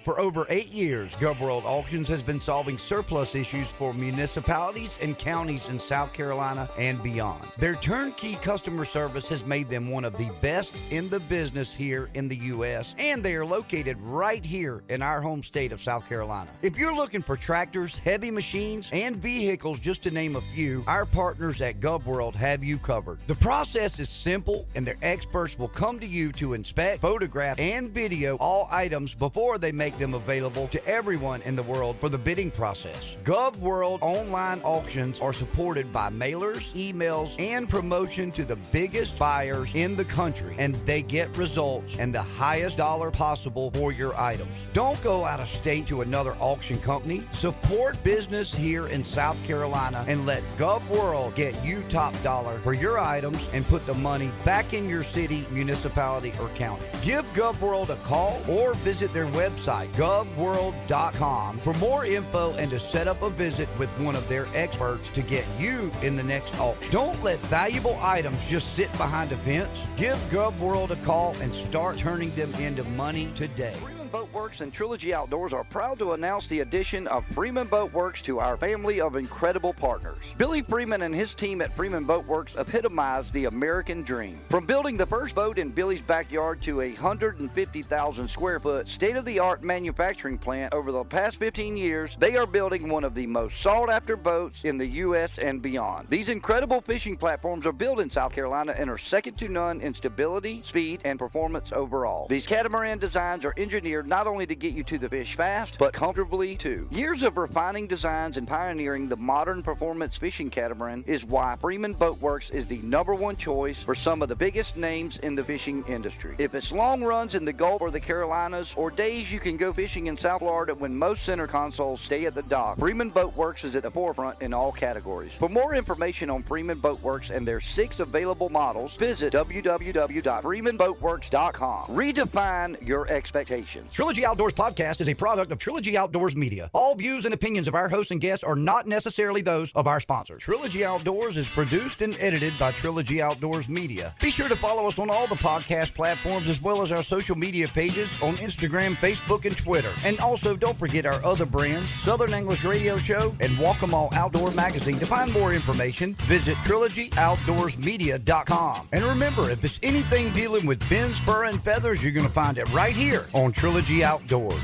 For over 8 years, GovWorld Auctions has been solving surplus issues for municipalities and counties in South Carolina and beyond. Their turnkey customer service has made them one of the best in the business here in the U.S., and they are located right here in our home state of South Carolina. If you're looking for tractors, heavy machines, and vehicles, just to name a few, our partners at GovWorld have you covered. The process is simple, and their experts will come to you to inspect, photograph, and video all items before they make them available to everyone in the world for the bidding process. GovWorld online auctions are supported by mailers, emails, and promotion to the biggest buyers in the country, and they get results and the highest dollar possible for your items. Don't go out of state to another auction company. Support business here in South Carolina and let GovWorld get you top dollar for your items and put the money back in your city, municipality, or county. Give GovWorld a call or visit their website, govworld.com, for more info and to set up a visit with one of their experts to get you in the next auction. Don't let valuable items just sit behind a fence. Give GovWorld a call and start turning them into money today. Boat Works and Trilogy Outdoors are proud to announce the addition of Freeman Boat Works to our family of incredible partners. Billy Freeman and his team at Freeman Boat Works epitomize the American dream. From building the first boat in Billy's backyard to a 150,000 square foot state-of-the-art manufacturing plant over the past 15 years, they are building one of the most sought-after boats in the U.S. and beyond. These incredible fishing platforms are built in South Carolina and are second to none in stability, speed, and performance overall. These catamaran designs are engineered not only to get you to the fish fast, but comfortably too. Years of refining designs and pioneering the modern performance fishing catamaran is why Freeman Boat Works is the #1 choice for some of the biggest names in the fishing industry. If it's long runs in the Gulf or the Carolinas, or days you can go fishing in South Florida when most center consoles stay at the dock, Freeman Boat Works is at the forefront in all categories. For more information on Freeman Boat Works and their 6 available models, visit www.freemanboatworks.com. Redefine your expectations. Trilogy Outdoors Podcast is a product of Trilogy Outdoors Media. All views and opinions of our hosts and guests are not necessarily those of our sponsors. Trilogy Outdoors is produced and edited by Trilogy Outdoors Media. Be sure to follow us on all the podcast platforms as well as our social media pages on Instagram, Facebook, and Twitter. And also, don't forget our other brands, Southern English Radio Show and Walk 'Em All Outdoor Magazine. To find more information, visit TrilogyOutdoorsMedia.com. And remember, if it's anything dealing with fins, fur, and feathers, you're going to find it right here on Trilogy Outdoors.